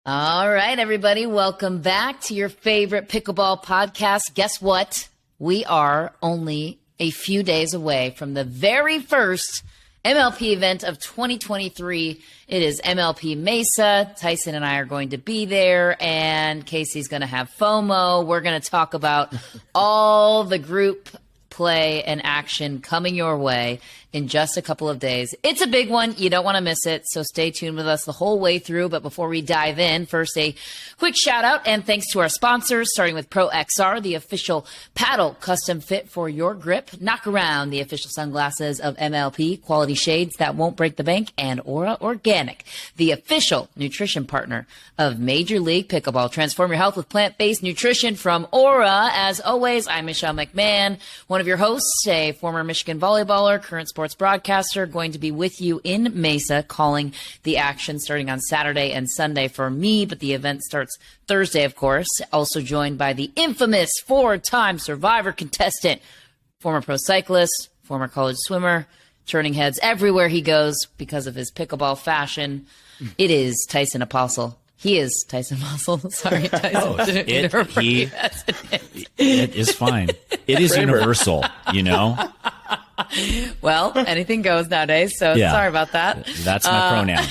All right, everybody, welcome back to your favorite pickleball podcast. Guess what? We are only a few days away from the very first MLP event of 2023. It is MLP Mesa. Tyson and I are going to be there, and Casey's going to have FOMO. We're going to talk about all the group play and action coming your way in just a couple of days. It's a big one. You don't want to miss it, so stay tuned with us the whole way through. But before we dive in, first a quick shout out and thanks to our sponsors, starting with Pro XR, the official paddle custom fit for your grip. Knock Around, the official sunglasses of MLP, quality shades that won't break the bank, and Aura Organic, the official nutrition partner of Major League Pickleball. Transform your health with plant-based nutrition from Aura. As always, I'm Michelle McMahon, one of your hosts, a former Michigan volleyballer, current sports broadcaster, going to be with you in Mesa, calling the action starting on Saturday and Sunday for me, but the event starts Thursday, of course. Also joined by the infamous four-time Survivor contestant, former pro cyclist, former college swimmer, turning heads everywhere he goes because of his pickleball fashion. It is Tyson Apostle. He is Tyson Apostle. Sorry, Tyson. It is fine. It is universal, you know? Well, anything goes nowadays, so Yeah. sorry about that. That's my pronoun.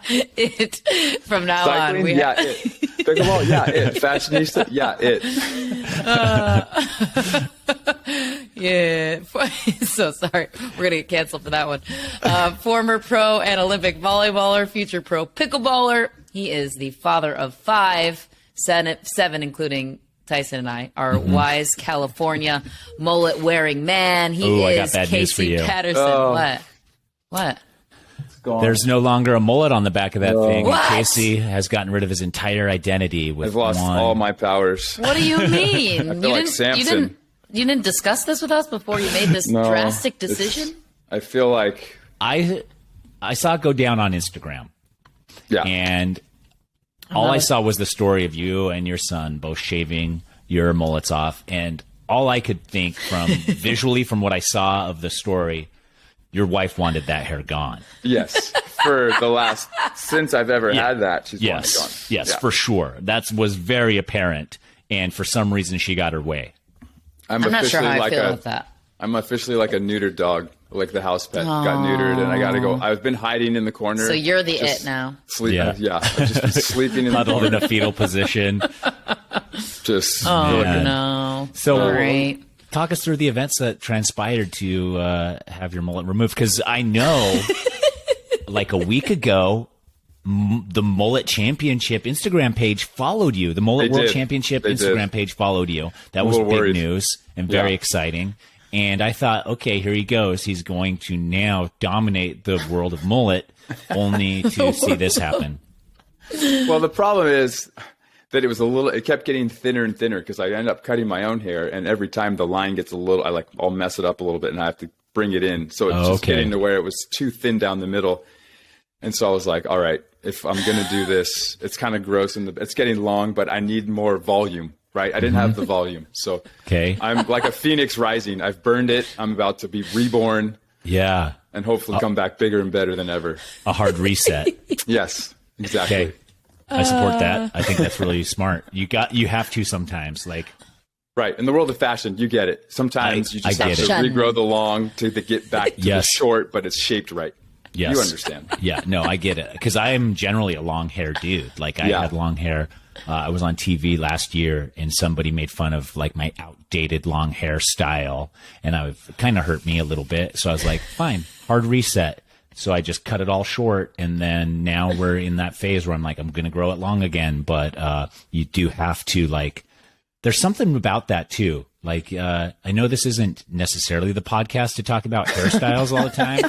It. From now Cycling, on, we yeah, it. Pickleball, yeah, it. Fashionista, yeah, it. Yeah. So sorry. We're going to get canceled for that one. Former pro and Olympic volleyballer, future pro pickleballer. He is the father of seven, including Tyson and I, our wise California mullet-wearing man. He I is got bad news for Casey you. Patterson. Oh. What? There's no longer a mullet on the back of that thing. What? Casey has gotten rid of his entire identity with I've lost one. all my powers. What do you mean? I feel like Samson. You didn't discuss this with us before you made this No, drastic it's- decision? I feel like, I saw it go down on Instagram, yeah. and all I saw was the story of you and your son both shaving your mullets off, and all I could think from visually from what I saw of the story, your wife wanted that hair gone. Yes. For the last, since I've ever had that, she's wanted it gone. Yes, Yeah. for sure. That was very apparent, and for some reason she got her way. I'm not sure how I like feel about that. I'm officially like a neutered dog, like the house pet got neutered, and I got to go. I've been hiding in the corner. So you're the just it now. Sleeping, Yeah. I've just been sleeping in the Huddled in corner. a fetal position. Just Oh, Man. no. So, All right. talk us through the events that transpired to have your mullet removed, because I know, like a week ago, the Mullet Championship Instagram page followed you. The Mullet They World did. Championship They Instagram did. page followed you. That A was little big worried. news and very Yeah. exciting. And I thought, okay, here he goes. He's going to now dominate the world of mullet, only to see this happen. Well, the problem is that it kept getting thinner and thinner because I ended up cutting my own hair, and every time the line gets I'll mess it up a little bit, and I have to bring it in. So it's just Okay. getting to where it was too thin down the middle. And so I was like, all right, if I'm going to do this, it's kind of gross and it's getting long, but I need more volume, right? I didn't have the volume. So Okay. I'm like a phoenix rising. I've burned it. I'm about to be reborn Yeah. and hopefully come back bigger and better than ever. A hard reset. Yes, exactly. Okay. I support that. I think that's really smart. You have to sometimes, like, Right. In the world of fashion, you get it. Sometimes you just I have get to it. regrow the long to get back to the Yes. short, but it's shaped right. yes. You understand. Yeah, no, I get it. Because I am generally a long hair dude. Like, I Yeah. had long hair. I was on TV last year, and somebody made fun of, like, my outdated long hairstyle. And it kind of hurt me a little bit. So I was like, fine, hard reset. So I just cut it all short. And then now we're in that phase where I'm like, I'm going to grow it long again. But you do have to, like, there's something about that, too. Like, I know this isn't necessarily the podcast to talk about hairstyles all the time.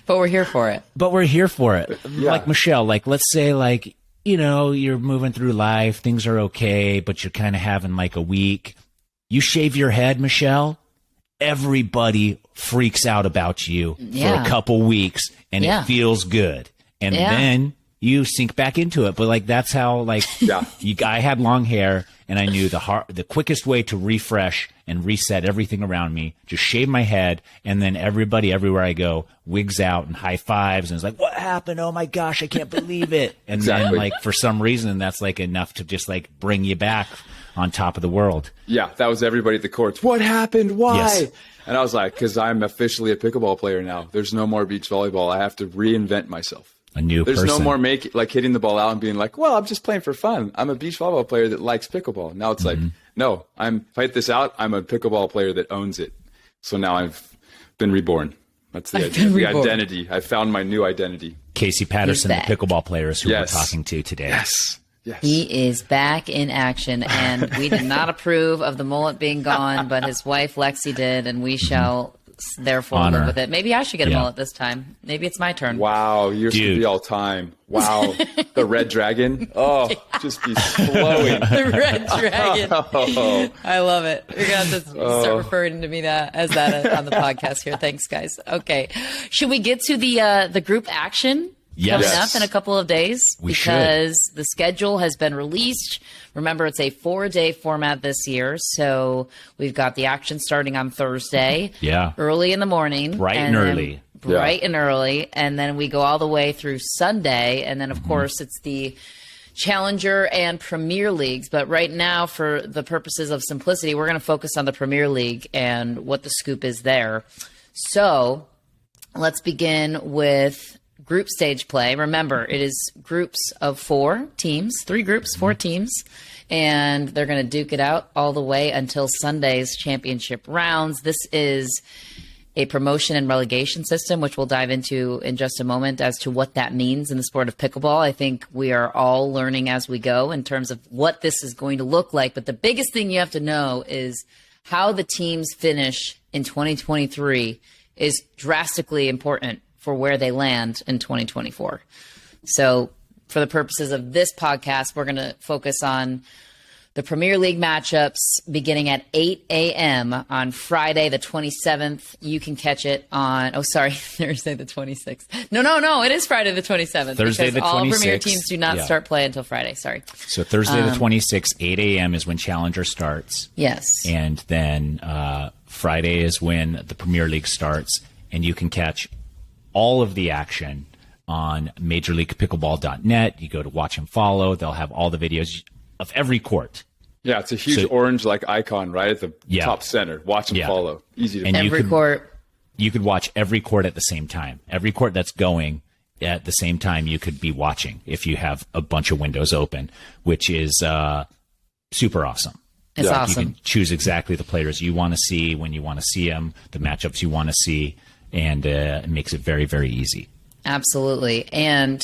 But we're here for it. But we're here for it. Yeah. Like, Michelle, like, let's say, like, you know, you're moving through life, things are okay, but you're kind of having like a week. You shave your head, Michelle, everybody freaks out about you for Yeah. a couple weeks, and Yeah. it feels good. And Yeah. then you sink back into it. But like, that's how, like, I had long hair, and I knew the quickest way to refresh and reset everything around me, just shave my head, and then everybody everywhere I go wigs out and high fives, and it's like, what happened? Oh my gosh, I can't believe it. And then, like, for some reason, that's like enough to just like bring you back on top of the world. Yeah, that was everybody at the courts. What happened? Why? Yes. And I was like, because I'm officially a pickleball player now. There's no more beach volleyball. I have to reinvent myself. A new There's person. no more hitting the ball out and being like, well, I'm just playing for fun. I'm a beach volleyball player that likes pickleball. Now it's like, no, if I hit this out, I'm a pickleball player that owns it. So now I've been reborn. That's the identity. I found my new identity. Casey Patterson, the pickleball player, is who we're talking to today. Yes. He is back in action, and we did not approve of the mullet being gone, but his wife Lexi did, and we shall therefore live with it. Maybe I should get a mullet this time. Maybe it's my turn. Wow, yours could be all time. Wow, the red dragon. Oh, just be flowing. The red dragon. I love it. We're gonna have to start referring to me as that on the podcast here. Thanks, guys. Okay, should we get to the group action? Coming up in a couple of days, because the schedule has been released. Remember, it's a 4-day format this year. So we've got the action starting on Thursday. Early in the morning. Bright and early. And then we go all the way through Sunday. And then, of course, it's the Challenger and Premier Leagues. But right now, for the purposes of simplicity, we're going to focus on the Premier League and what the scoop is there. So let's begin with group stage play. Remember, it is groups of 4 teams, 3 groups, 4 teams, and they're going to duke it out all the way until Sunday's championship rounds. This is a promotion and relegation system, which we'll dive into in just a moment as to what that means in the sport of pickleball. I think we are all learning as we go in terms of what this is going to look like. But the biggest thing you have to know is how the teams finish in 2023 is drastically important for where they land in 2024. So for the purposes of this podcast, we're going to focus on the Premier League matchups beginning at 8 a.m. on Friday, the 27th. You can catch it on, Thursday, the 26th. No, it is Friday, the 27th. Thursday, the 26th. All Premier teams do not start play until Friday. Sorry. So Thursday, the 26th, 8 a.m. is when Challenger starts. Yes. And then Friday is when the Premier League starts, and you can catch all of the action on MajorLeaguePickleball.net. You go to watch and follow. They'll have all the videos of every court. Yeah, it's a huge orange icon right at the top center. Watch and follow. Easy to and every court. You could watch every court at the same time. Every court that's going at the same time, you could be watching if you have a bunch of windows open, which is super awesome. It's awesome. You can choose exactly the players you want to see when you want to see them, the matchups you want to see. And it makes it very, very easy. Absolutely. And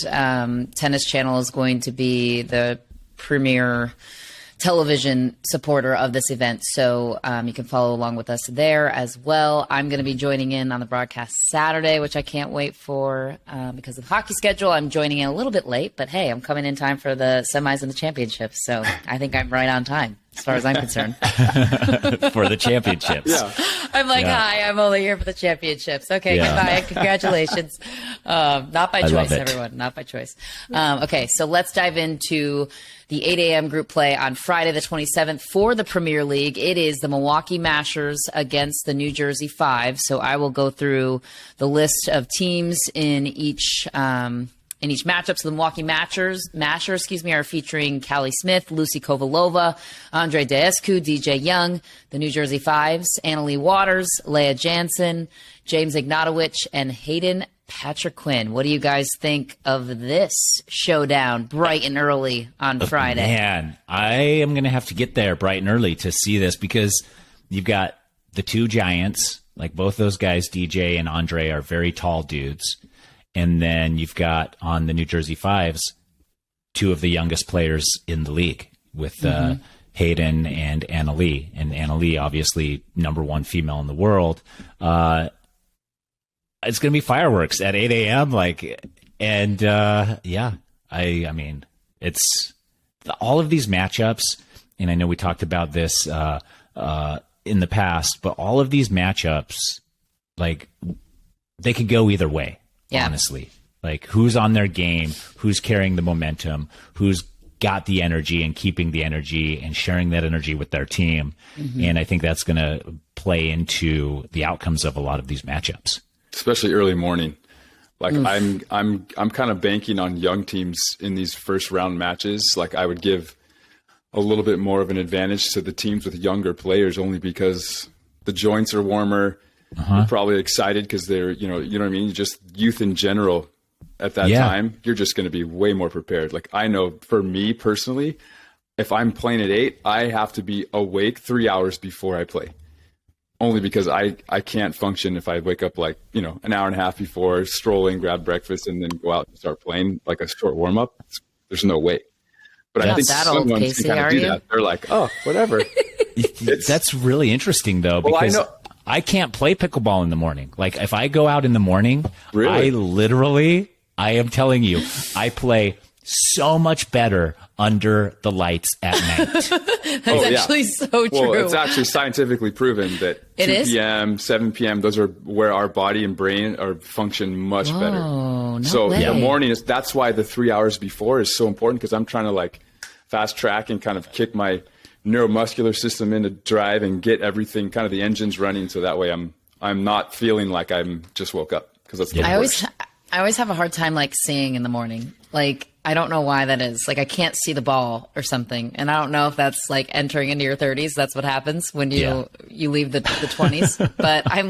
Tennis Channel is going to be the premier television supporter of this event. So you can follow along with us there as well. I'm going to be joining in on the broadcast Saturday, which I can't wait for because of hockey schedule. I'm joining in a little bit late, but hey, I'm coming in time for the semis and the championship. So I think I'm right on time as far as I'm concerned. For the championships. I'm like, hi, I'm only here for the championships. Okay, goodbye. Congratulations. Not by choice, everyone. Not by choice. Okay, so let's dive into the 8 a.m. group play on Friday the 27th for the Premier League. It is the Milwaukee Mashers against the New Jersey Five. So I will go through the list of teams in each matchup. So the Milwaukee Mashers, are featuring Callie Smith, Lucy Kovalova, Andre Daescu, DJ Young. The New Jersey Fives, Annalie Waters, Leah Jansen, James Ignatowicz, and Hayden Patrick Quinn. What do you guys think of this showdown bright and early on Friday? Man, I am going to have to get there bright and early to see this because you've got the two giants, like both those guys, DJ and Andre, are very tall dudes. And then you've got on the New Jersey Fives, 2 of the youngest players in the league with Hayden and Annalie. And Annalie, obviously, #1 female in the world. It's going to be fireworks at 8 a.m. I mean, it's all of these matchups. And I know we talked about this in the past, but all of these matchups, like, they could go either way. Honestly, Like who's on their game, who's carrying the momentum, who's got the energy and keeping the energy and sharing that energy with their team. And I think that's going to play into the outcomes of a lot of these matchups, especially early morning. Like I'm kind of banking on young teams in these first round matches. Like I would give a little bit more of an advantage to the teams with younger players, only because the joints are warmer. They're probably excited because they're, you know what I mean? Just youth in general at that time, you're just going to be way more prepared. Like I know for me personally, if I'm playing at 8, I have to be awake 3 hours before I play. Only because I can't function if I wake up like, an hour and a half before, strolling, grab breakfast, and then go out and start playing like a short warm up. There's no way. But I think someone can kind of do that. They're like, oh, whatever. That's really interesting though, because I can't play pickleball in the morning. Like if I go out in the morning, I am telling you, I play so much better under the lights at night. That's actually so true. Well, it's actually scientifically proven that 2 p.m., 7 p.m., those are where our body and brain are function much better. The morning that's why the 3 hours before is so important, because I'm trying to like fast track and kind of kick my neuromuscular system into drive and get everything, kind of the engines running, so that way I'm not feeling like I'm just woke up, because that's the worst. I always have a hard time like seeing in the morning. Like I don't know why that is. Like I can't see the ball or something, and I don't know if that's like entering into your 30s. That's what happens when you leave the 20s. But I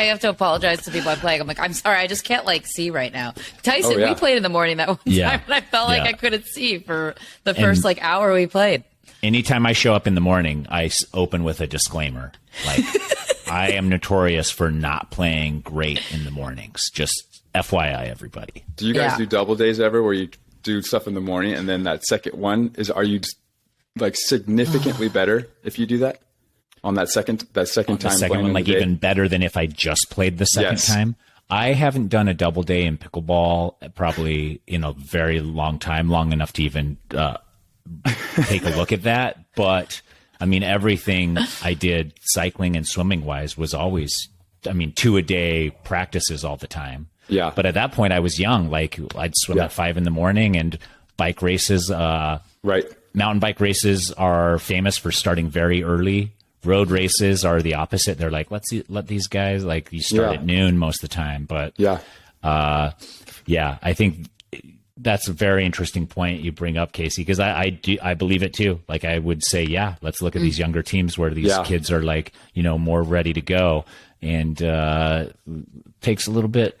have to apologize to people I play. I'm like, I'm sorry, I just can't like see right now. Tyson, we played in the morning that one time, and I felt like I couldn't see for the first like hour we played. Anytime I show up in the morning, I open with a disclaimer. Like I am notorious for not playing great in the mornings. Just FYI, everybody. Do you guys do double days ever, where you do stuff in the morning and then that second one are you like significantly better if you do that on that second time? The second one, like even better than if I just played the second time. I haven't done a double day in pickleball probably in a very long time, long enough to even take a look at that. But I mean, everything I did cycling and swimming wise was always, 2-a-day practices all the time. Yeah. But at that point I was young. Like I'd swim at 5 a.m. and bike races, mountain bike races are famous for starting very early. Road races are the opposite. They're like, let these guys, like you start at noon most of the time. But I think that's a very interesting point you bring up, Casey, because I believe it too. Like I would say, let's look at these younger teams where these kids are like, more ready to go, and takes a little bit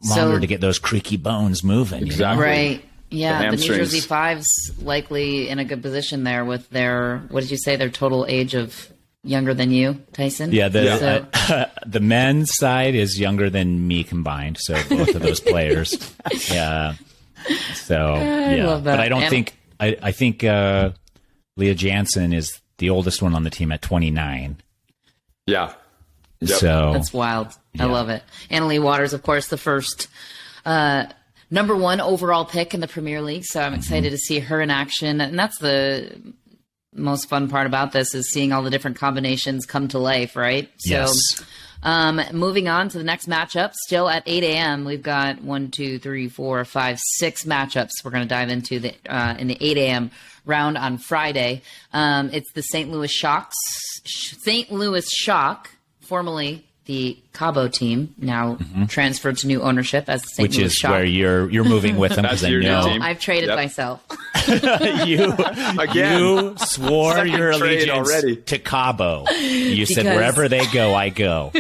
longer to get those creaky bones moving. Exactly. Right. Yeah. The New Jersey Five's likely in a good position there with their, what did you say, their total age of younger than you, Tyson? Yeah. The men's side is younger than me combined. So both of those players. Yeah. So, but I don't think, I think Leah Jansen is the oldest one on the team at 29. Yeah. Yep. So that's wild. I love it. Annalie Waters, of course, the first number 1 overall pick in the Premier League. So I'm excited to see her in action. And that's the most fun part about this, is seeing all the different combinations come to life, right? Yes. So moving on to the next matchup, still at 8 a.m. We've got 6 matchups we're going to dive into in the 8 a.m. round on Friday. It's the St. Louis Shock, formerly the Cabo team, now transferred to new ownership as the St. Louis Shock. Which is where you're moving with them. That's your new team. I've traded myself. You swore your allegiance to Cabo. You said wherever they go, I go.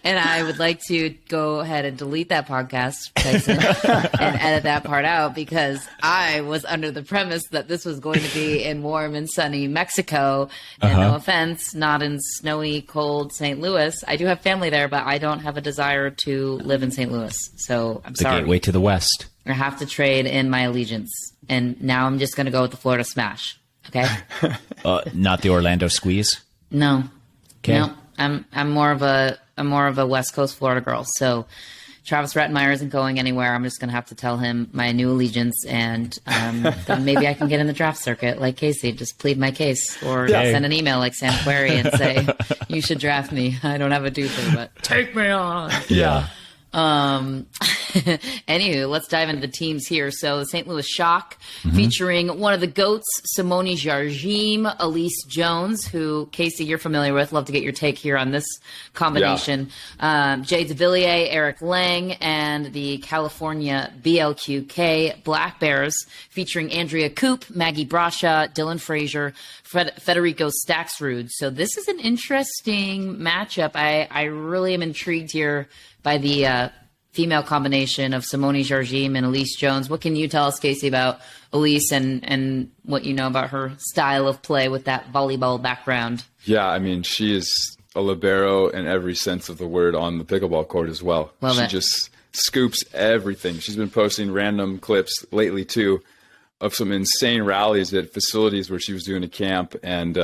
And I would like to go ahead and delete that podcast, Tyson, and edit that part out, because I was under the premise that this was going to be in warm and sunny Mexico. And no offense, not in snowy, cold St. Louis. I do have family there, but I don't have a desire to live in St. Louis. So I'm sorry. The gateway to the West. I have to trade in my allegiance. And now I'm just going to go with the Florida Smash. Okay? Not the Orlando Squeeze? No. Okay. No. I'm more of a West Coast Florida girl. So Travis Rettenmeyer isn't going anywhere. I'm just going to have to tell him my new allegiance, and then maybe I can get in the draft circuit like Casey, just plead my case, or send an email like Sam Querrey and say, you should draft me. I don't have a duper, but take me on. Yeah. Anywho, let's dive into the teams here. So the St. Louis Shock featuring one of the GOATs, Simone Jardim, Elise Jones, who, Casey, you're familiar with. Love to get your take here on this combination. Jay DeVilliers, Eric Lang, and the California BLQK Black Bears featuring Andrea Koop, Maggie Brasha, Dylan Frazier, Federico Staxrud. So this is an interesting matchup. I really am intrigued here by the female combination of Simone Jardim and Elise Jones. What can you tell us, Casey, about Elise and what you know about her style of play with that volleyball background? Yeah, I mean, she is a libero in every sense of the word on the pickleball court as well. She just scoops everything. She's been posting random clips lately, too, of some insane rallies at facilities where she was doing a camp, and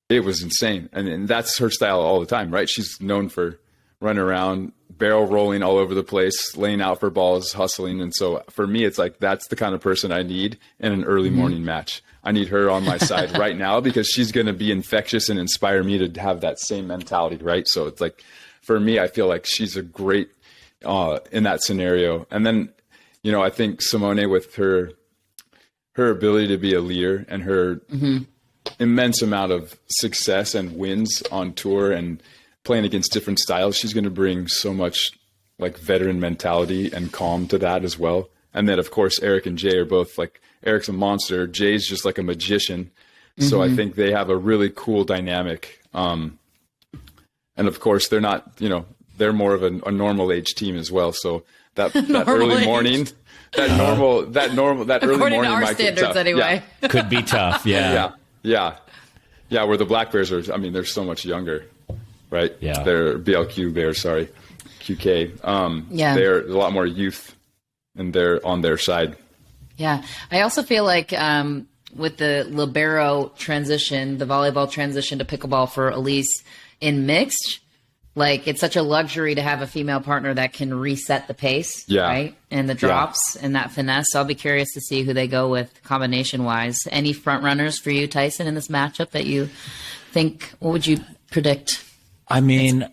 it was insane. And that's her style all the time, right? She's known for running around, barrel rolling all over the place, laying out for balls, hustling. And so for me, it's like, that's the kind of person I need in an early morning match. I need her on my side right now because she's going to be infectious and inspire me to have that same mentality, right? So it's like, for me, I feel like she's a great in that scenario. And then, you know, I think Simone, with her ability to be a leader and her immense amount of success and wins on tour and playing against different styles, she's going to bring so much like veteran mentality and calm to that as well. And then of course, Eric and Jay are both like, Eric's a monster. Jay's just like a magician. So I think they have a really cool dynamic. And of course they're not, you know, they're more of a normal age team as well. So that early morning, that early morning, to our standards anyway, could be tough. Yeah. Where the Black Bears are, I mean, they're so much younger. Right. Yeah. They're BLQ Bears, sorry. QK. They're a lot more youth and they're on their side. Yeah. I also feel like with the libero transition, the volleyball transition to pickleball for Elise in mixed, like it's such a luxury to have a female partner that can reset the pace, right? And the drops and that finesse. So I'll be curious to see who they go with combination wise. Any front runners for you, Tyson, in this matchup that you think, what would you predict? I mean,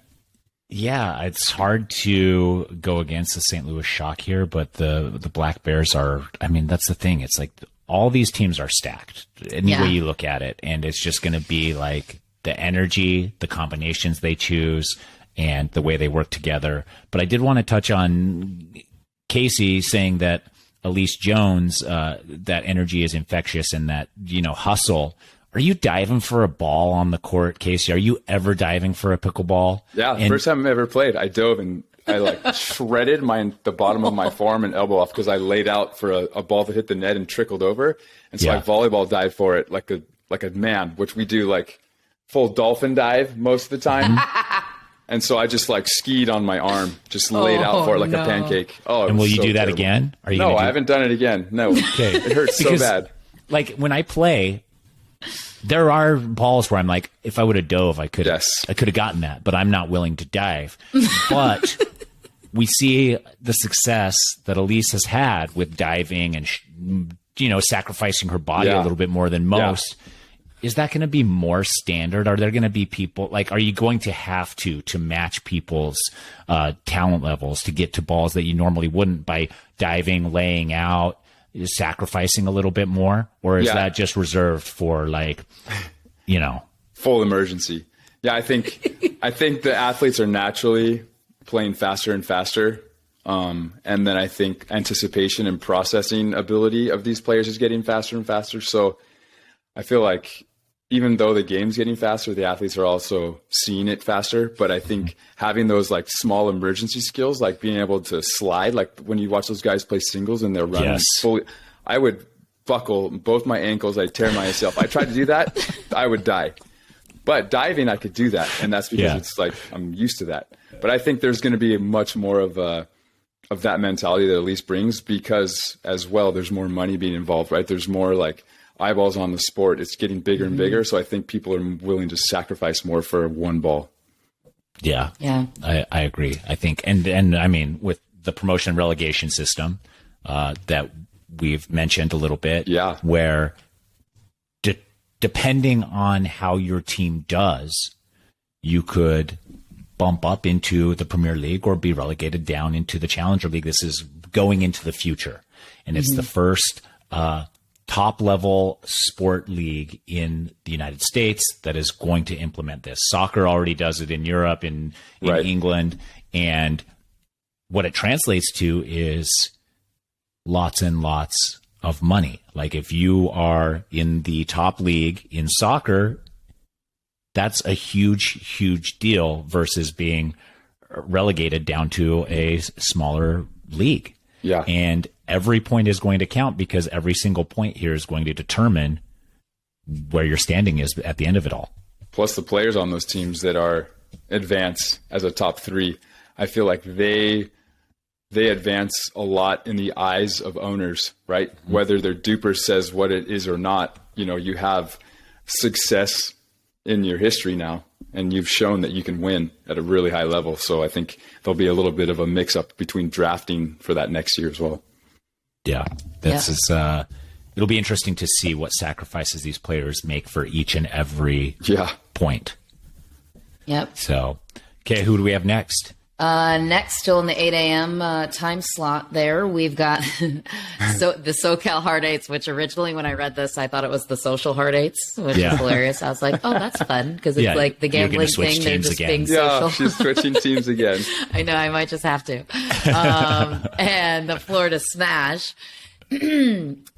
it's hard to go against the St. Louis Shock here, but the Black Bears are, I mean, that's the thing. It's like all these teams are stacked any way you look at it. And it's just going to be like the energy, the combinations they choose, and the way they work together. But I did want to touch on Casey saying that Elise Jones, that energy is infectious and that, you know, hustle. Are you diving for a ball on the court, Casey? Are you ever diving for a pickleball? Yeah, first time I ever played, I dove and I like shredded the bottom of my forearm and elbow off because I laid out for a ball that hit the net and trickled over. And so I volleyball dived for it like a man, which we do like full dolphin dive most of the time. And so I just like skied on my arm, just laid out for it like a pancake. Oh, and will you do that terrible. Again? Are you no, I haven't done it again. No, okay. It hurts so bad. Like when I play, there are balls where I'm like, if I would have dove, I could have gotten that, but I'm not willing to dive. But we see the success that Elise has had with diving and, you know, sacrificing her body a little bit more than most. Is that going to be more standard? Are there going to be people like, are you going to have to match people's talent levels to get to balls that you normally wouldn't by diving, laying out, sacrificing a little bit more? Or is that just reserved for like, you know, full emergency? Yeah, I think the athletes are naturally playing faster and faster. And then I think anticipation and processing ability of these players is getting faster and faster. So I feel like even though the game's getting faster, the athletes are also seeing it faster. But I think having those like small emergency skills, like being able to slide, like when you watch those guys play singles and they're running fully, I would buckle both my ankles. I'd tear myself. I tried to do that. I would die. But diving, I could do that. And that's because it's like, I'm used to that. But I think there's going to be much more of that mentality that Elise brings because as well, there's more money being involved, right? There's more like eyeballs on the sport. It's getting bigger and bigger. So I think people are willing to sacrifice more for one ball. Yeah. I agree. I think, and I mean, with the promotion relegation system that we've mentioned a little bit, where depending on how your team does, you could bump up into the Premier League or be relegated down into the Challenger League. This is going into the future. And it's the first top level sport league in the United States that is going to implement this. Soccer already does it in Europe, in England. And what it translates to is lots and lots of money. Like if you are in the top league in soccer, that's a huge, huge deal versus being relegated down to a smaller league. Yeah. And every point is going to count because every single point here is going to determine where your standing is at the end of it all. Plus the players on those teams that are advance as a top 3, I feel like they advance a lot in the eyes of owners, right? Mm-hmm. Whether their duper says what it is or not, you have success in your history now, and you've shown that you can win at a really high level. So I think there'll be a little bit of a mix up between drafting for that next year as well. Yeah, it'll be interesting to see what sacrifices these players make for each and every point. Yep. So, okay, who do we have next? Next, still in the 8 a.m. Time slot there, we've got the SoCal Hard Eights, which originally when I read this, I thought it was the Social Hard Eights, which is hilarious. I was like, oh, that's fun because it's like the gambling thing. They're just being social. Yeah, she's switching teams again. I know, I might just have to. And the Florida Smash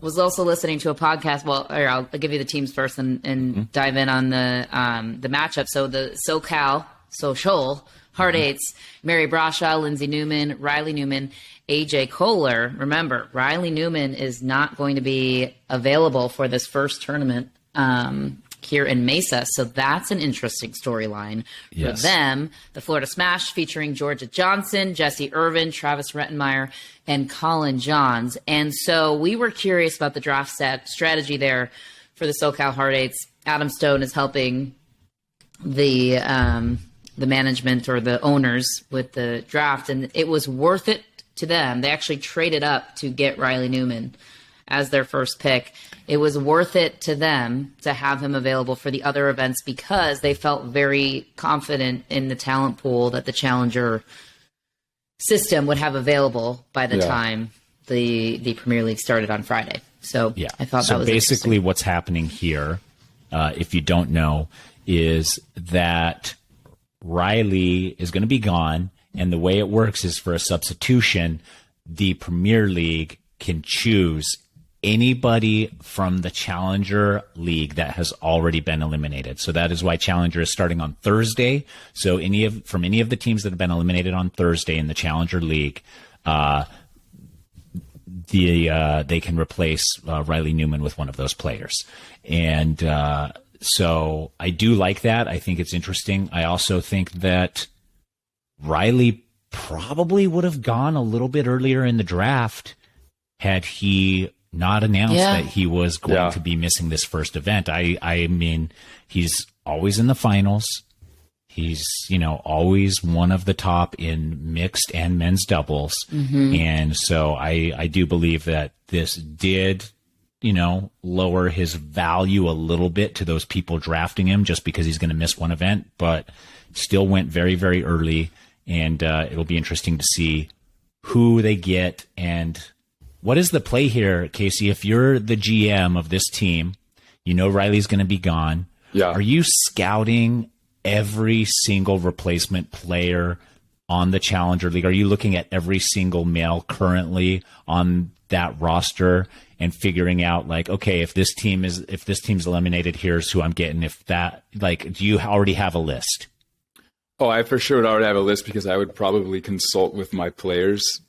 was also listening to a podcast. Well, I'll give you the teams first and dive in on the matchup. So the Social Hard Eights, Mary Brashaw, Lindsay Newman, Riley Newman, AJ Kohler. Remember, Riley Newman is not going to be available for this first tournament here in Mesa. So that's an interesting storyline for them. The Florida Smash featuring Georgia Johnson, Jesse Irvin, Travis Rettenmeyer, and Colin Johns. And so we were curious about the draft strategy there for the SoCal Hard Eights. Adam Stone is helping the management or the owners with the draft, and it was worth it to them. They actually traded up to get Riley Newman as their first pick. It was worth it to them to have him available for the other events because they felt very confident in the talent pool that the Challenger system would have available by the time the Premier League started on Friday. So I thought that was basically what's happening here, if you don't know, is that Riley is going to be gone, and the way it works is for a substitution, the Premier League can choose anybody from the Challenger League that has already been eliminated. So that is why Challenger is starting on Thursday. So from any of the teams that have been eliminated on Thursday in the Challenger League, they can replace Riley Newman with one of those players. And so I do like that. I think it's interesting. I also think that Riley probably would have gone a little bit earlier in the draft had he not announced that he was going to be missing this first event. I mean, he's always in the finals. He's, always one of the top in mixed and men's doubles. Mm-hmm. And so I do believe that this did lower his value a little bit to those people drafting him just because he's going to miss one event, but still went very, very early. And it'll be interesting to see who they get. And what is the play here, Casey? If you're the GM of this team, Riley's going to be gone. Yeah. Are you scouting every single replacement player on the Challenger League? Are you looking at every single male currently on that roster and figuring out like, okay, if this team's eliminated, here's who I'm getting. Do you already have a list? Oh, I for sure would already have a list because I would probably consult with my players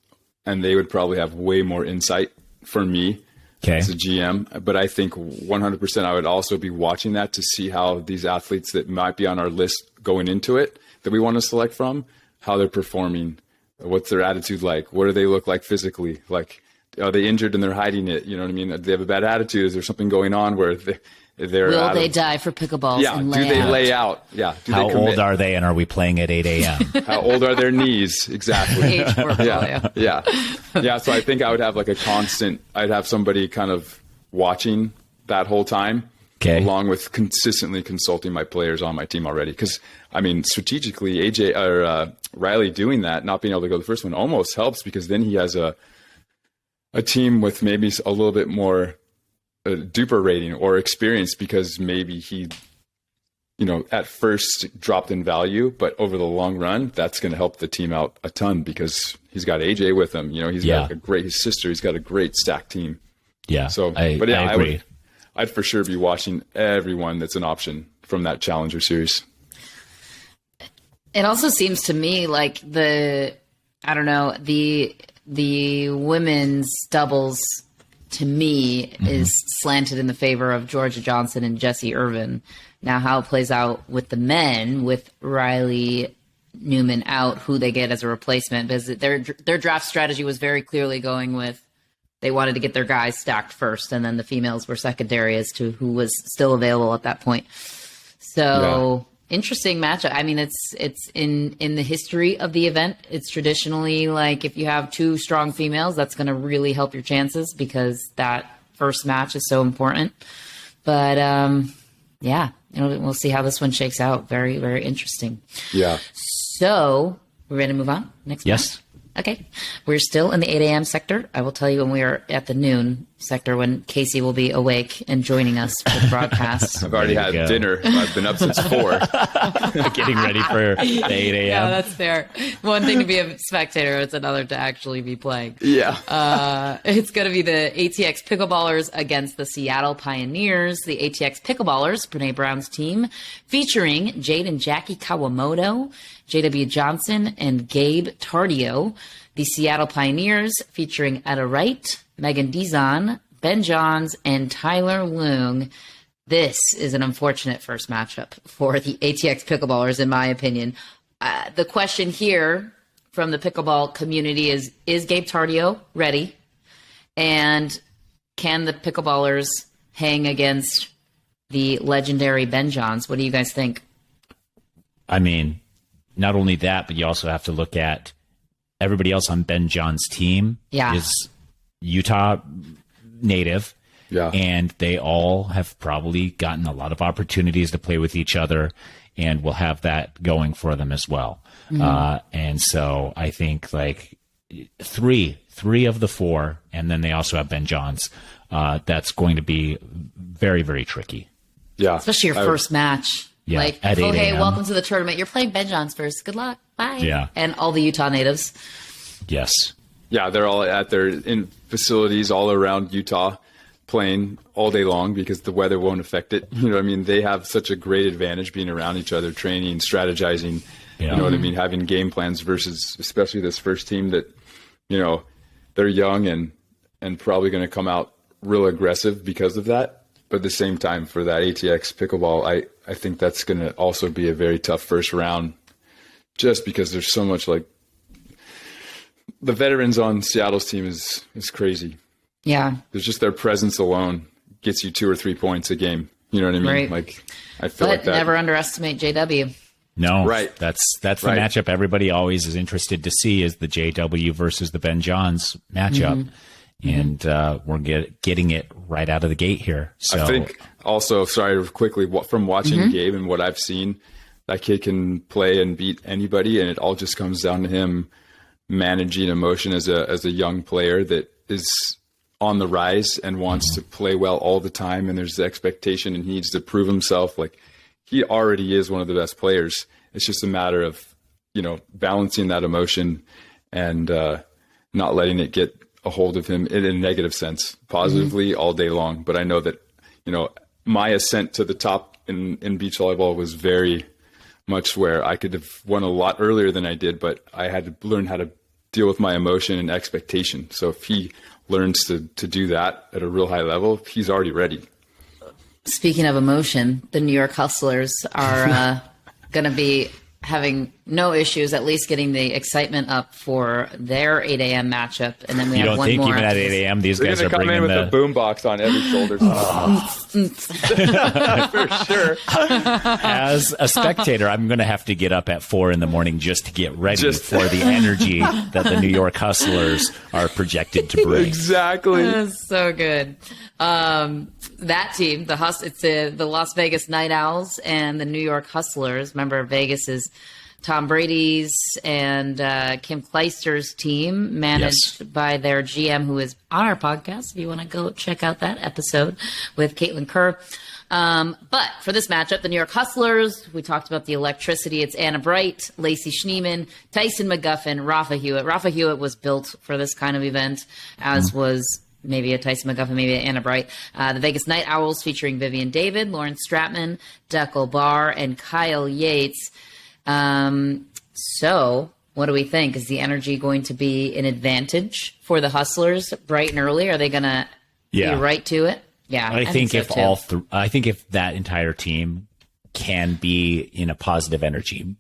and they would probably have way more insight for me as a GM. But I think 100% I would also be watching that to see how these athletes that might be on our list going into it that we want to select from, how they're performing, what's their attitude like, what do they look like physically, like, are they injured and they're hiding it? You know what I mean? Do they have a bad attitude? Is there something going on where they're will they die for pickleballs? Yeah. And do they lay out? Yeah. How old are they? And are we playing at 8 a.m.? How old are their knees? Exactly. Age portfolio. Yeah. So I think I would have like I'd have somebody kind of watching that whole time. Okay. Along with consistently consulting my players on my team already. Because, I mean, strategically, AJ or Riley doing that, not being able to go the first one, almost helps because then he has a team with maybe a little bit more duper rating or experience because maybe he, at first dropped in value, but over the long run, that's going to help the team out a ton because he's got AJ with him. He's got his sister, he's got a great stacked team. Yeah. So, I agree. I'd for sure be watching everyone that's an option from that Challenger series. It also seems to me like the women's doubles to me is slanted in the favor of Georgia Johnson and Jesse Irvin. Now, how it plays out with the men, with Riley Newman out, who they get as a replacement, because their draft strategy was very clearly going with they wanted to get their guys stacked first, and then the females were secondary as to who was still available at that point. So interesting matchup. I mean, it's in the history of the event. It's traditionally like if you have two strong females, that's going to really help your chances because that first match is so important. But we'll see how this one shakes out. Very, very interesting. Yeah. So we're ready to move on? Next Yes. match? Okay. We're still in the 8 a.m. sector. I will tell you when we are at the noon sector when Casey will be awake and joining us for the broadcast. I've already had dinner. I've been up since 4. Getting ready for the 8 a.m. Yeah, that's fair. One thing to be a spectator, it's another to actually be playing. Yeah. It's going to be the ATX Pickleballers against the Seattle Pioneers. The ATX Pickleballers, Brene Brown's team, featuring Jade and Jackie Kawamoto, JW Johnson, and Gabe Tardio. The Seattle Pioneers, featuring Etta Wright, Megan Dizon, Ben Johns, and Tyler Leung. This is an unfortunate first matchup for the ATX Pickleballers, in my opinion. The question here from the pickleball community is Gabe Tardio ready? And can the Pickleballers hang against the legendary Ben Johns? What do you guys think? I mean, not only that, but you also have to look at everybody else on Ben John's team is Utah native. Yeah. And they all have probably gotten a lot of opportunities to play with each other and will have that going for them as well. And so I think like three of the 4, and then they also have Ben Johns. That's going to be very, very tricky. Yeah. Especially your first match. Yeah, like, at 8 oh, hey, a.m. welcome to the tournament. You're playing Ben Johns first. Good luck. Bye. Yeah. And all the Utah natives. Yes. Yeah, they're all at in facilities all around Utah playing all day long because the weather won't affect it. You know what I mean? They have such a great advantage being around each other, training, strategizing, you know what I mean? Having game plans versus especially this first team that, they're young and probably going to come out real aggressive because of that. But at the same time, for that ATX pickleball, I think that's going to also be a very tough first round just because there's so much like the veterans on Seattle's team is crazy. Yeah. There's just their presence alone gets you 2 or 3 points a game. You know what I mean? Right. Like, I feel But like that. never underestimate JW. No, Right. That's the matchup everybody always is interested to see is the JW versus the Ben Johns matchup. And we're getting it right out of the gate here. So I think also, sorry, quickly, from watching Gabe and what I've seen, that kid can play and beat anybody, and it all just comes down to him managing emotion as a young player that is on the rise and wants to play well all the time, and there's the expectation and he needs to prove himself. Like, he already is one of the best players. It's just a matter of, balancing that emotion and not letting it get a hold of him in a negative sense, positively all day long. But I know that, my ascent to the top in beach volleyball was very much where I could have won a lot earlier than I did, but I had to learn how to deal with my emotion and expectation. So if he learns to do that at a real high level, he's already ready. Speaking of emotion, the New York Hustlers are going to be having no issues, at least getting the excitement up for their 8 a.m. matchup. And then we You have don't one think more even at after 8 this. a.m. these They're guys going are to come bringing in with a boombox on every shoulder. For sure. As a spectator, I'm going to have to get up at 4 a.m. just to get ready for the energy that the New York Hustlers are projected to bring. Exactly. That's so good. That team, it's the Las Vegas Night Owls and the New York Hustlers. Remember, Vegas is Tom Brady's and Kim Kleister's team, managed by their GM, who is on our podcast. If you want to go check out that episode with Caitlin Kerr. But for this matchup, the New York Hustlers, we talked about the electricity. It's Anna Bright, Lacey Schneeman, Tyson McGuffin, Rafa Hewitt. Rafa Hewitt was built for this kind of event, as was maybe a Tyson McGuffin, maybe an Anna Bright. The Vegas Night Owls featuring Vivian David, Lauren Stratman, Deckel Barr, and Kyle Yates. So what do we think? Is the energy going to be an advantage for the Hustlers bright and early? Are they going to be right to it? Yeah, I think so if too. I think if that entire team can be in a positive energy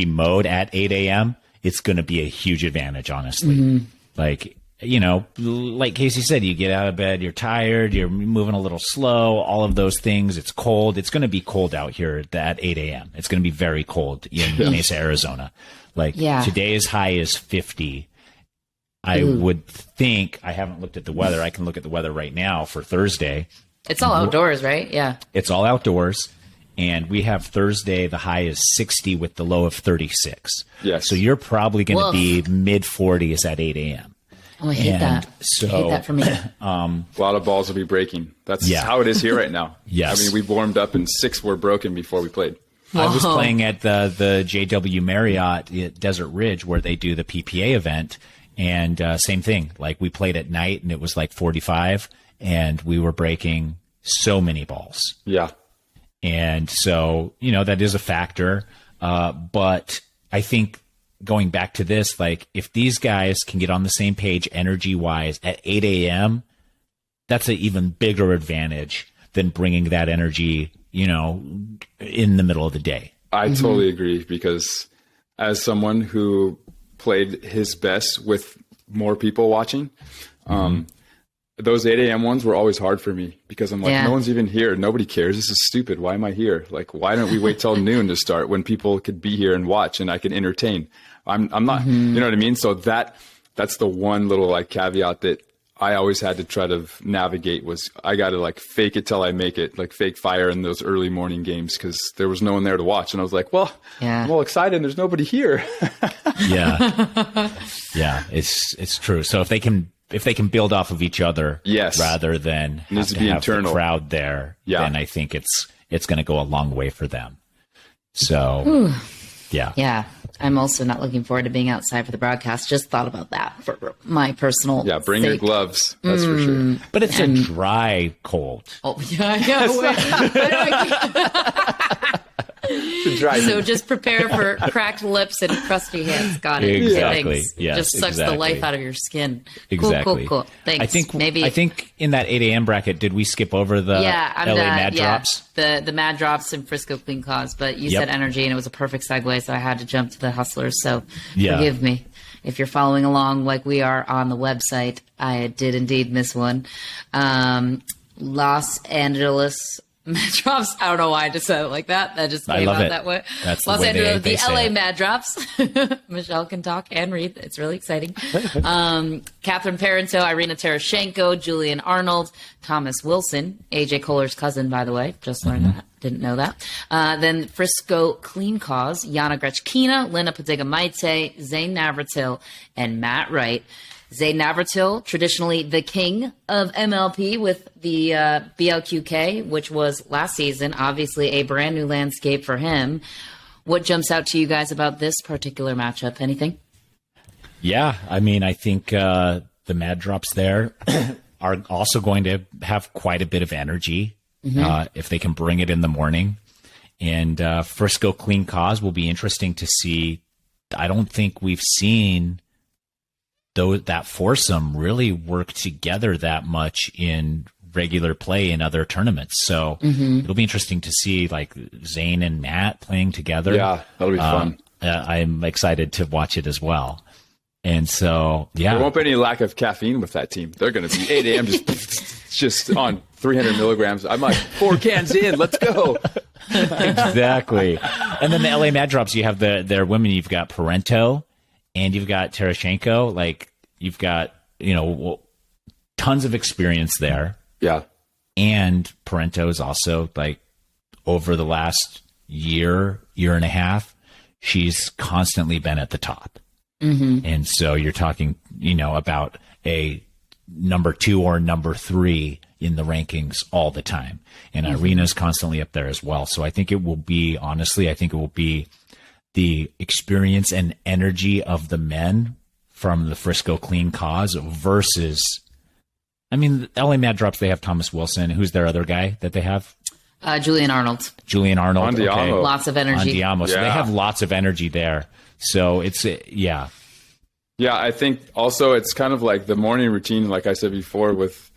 mode at 8 a.m., it's going to be a huge advantage, honestly. Like, you know, like Casey said, you get out of bed, you're tired, you're moving a little slow, all of those things. It's cold. It's going to be cold out here at 8 a.m. It's going to be very cold in Mesa, Arizona. Like today's high is 50. I would think, I haven't looked at the weather. I can look at the weather right now for Thursday. It's all outdoors, right? Yeah. It's all outdoors. And we have Thursday, the high is 60 with the low of 36. Yes. So you're probably going to be mid 40s at 8 a.m. Oh, I hate that. So, I hate that for me. A lot of balls will be breaking. That's how it is here right now. Yes. I mean, we warmed up and 6 were broken before we played. I was playing at the JW Marriott at Desert Ridge where they do the PPA event. And same thing. Like we played at night and it was like 45 and we were breaking so many balls. Yeah. And so, you know, that is a factor. But I think going back to this, like if these guys can get on the same page energy wise at 8 a.m., that's an even bigger advantage than bringing that energy, you know, in the middle of the day. I totally agree, because as someone who played his best with more people watching, those 8 a.m. ones were always hard for me, because I'm like, no one's even here. Nobody cares. This is stupid. Why am I here? Like, why don't we wait till noon to start when people could be here and watch and I can entertain? I'm not, you know what I mean? So that's the one little like caveat that I always had to try to navigate, was I got to like fake it till I make it, like fake fire in those early morning games, because there was no one there to watch. And I was like, well, I'm all excited and there's nobody here. Yeah, it's true. So if they can build off of each other, rather than have to have the crowd there, then I think it's going to go a long way for them. So, yeah. I'm also not looking forward to being outside for the broadcast. Just thought about that for my personal bring your gloves. That's for sure. But it's a dry cold. Oh, yeah. So just prepare for cracked lips and crusty hands. Got it. Exactly. Thanks. Yes, just sucks the life out of your skin. Exactly. Cool. Thanks. I think in that 8 a.m. bracket, did we skip over the LA Mad Drops? The Mad Drops and Frisco Clean Cause, but you said energy and it was a perfect segue, so I had to jump to the Hustlers. So forgive me. If you're following along like we are on the website, I did indeed miss one. Los Angeles Mad Drops. I don't know why I just said it like that. That just came out that way. That's Los the way Angeles, they the LA say it. Mad Drops. Michelle can talk and read. It's really exciting. Catherine Parenteau, Irina Terashenko, Julian Arnold, Thomas Wilson, AJ Kohler's cousin, by the way. Just learned that. Didn't know that. Then Frisco Clean Cause, Yana Grechkina, Lena Padega-Maite, Zane Navratil, and Matt Wright. Zane Navratil, traditionally the king of MLP with the BLQK, which was last season, obviously a brand new landscape for him. What jumps out to you guys about this particular matchup? Anything? Yeah, I mean, I think the Mad Drops there are also going to have quite a bit of energy if they can bring it in the morning. And Frisco Clean Cause will be interesting to see. I don't think we've seen that foursome really work together that much in regular play in other tournaments. So it'll be interesting to see like Zane and Matt playing together. Yeah, that'll be fun. I'm excited to watch it as well. And so, yeah. There won't be any lack of caffeine with that team. They're going to be 8 a.m. just on 300 milligrams. I'm like, 4 cans in, let's go. Exactly. And then the LA Mad Drops, you have their women. You've got Parento and you've got Terashenko. Like, you've got, tons of experience there. Yeah. And Parento is also, like, over the last year and a half, she's constantly been at the top. And so you're talking, about a number 2 or number 3 in the rankings all the time. And Irina's constantly up there as well. So I think it will be, honestly, the experience and energy of the men from the Frisco Clean Cause versus, the LA Mad Drops, they have Thomas Wilson. Who's their other guy that they have? Julian Arnold. Andiamo. Okay. Lots of energy. Andiamo. So they have lots of energy there. So it's, yeah. Yeah, I think also it's kind of like the morning routine, like I said before, with,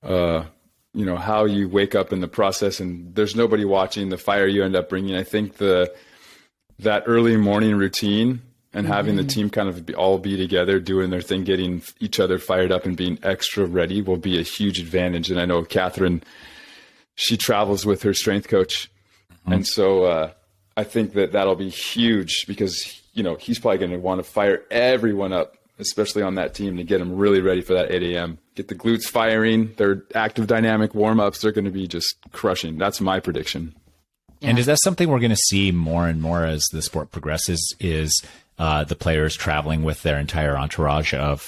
how you wake up in the process and there's nobody watching, the fire you end up bringing. I think that early morning routine and having the team kind of all be together, doing their thing, getting each other fired up and being extra ready will be a huge advantage. And I know Catherine, she travels with her strength coach. And so I think that'll be huge because, he's probably going to want to fire everyone up, especially on that team, to get them really ready for that 8 a.m. Get the glutes firing, their active dynamic warm-ups. They're going to be just crushing. That's my prediction. Yeah. And is that something we're going to see more and more as the sport progresses, is the players traveling with their entire entourage of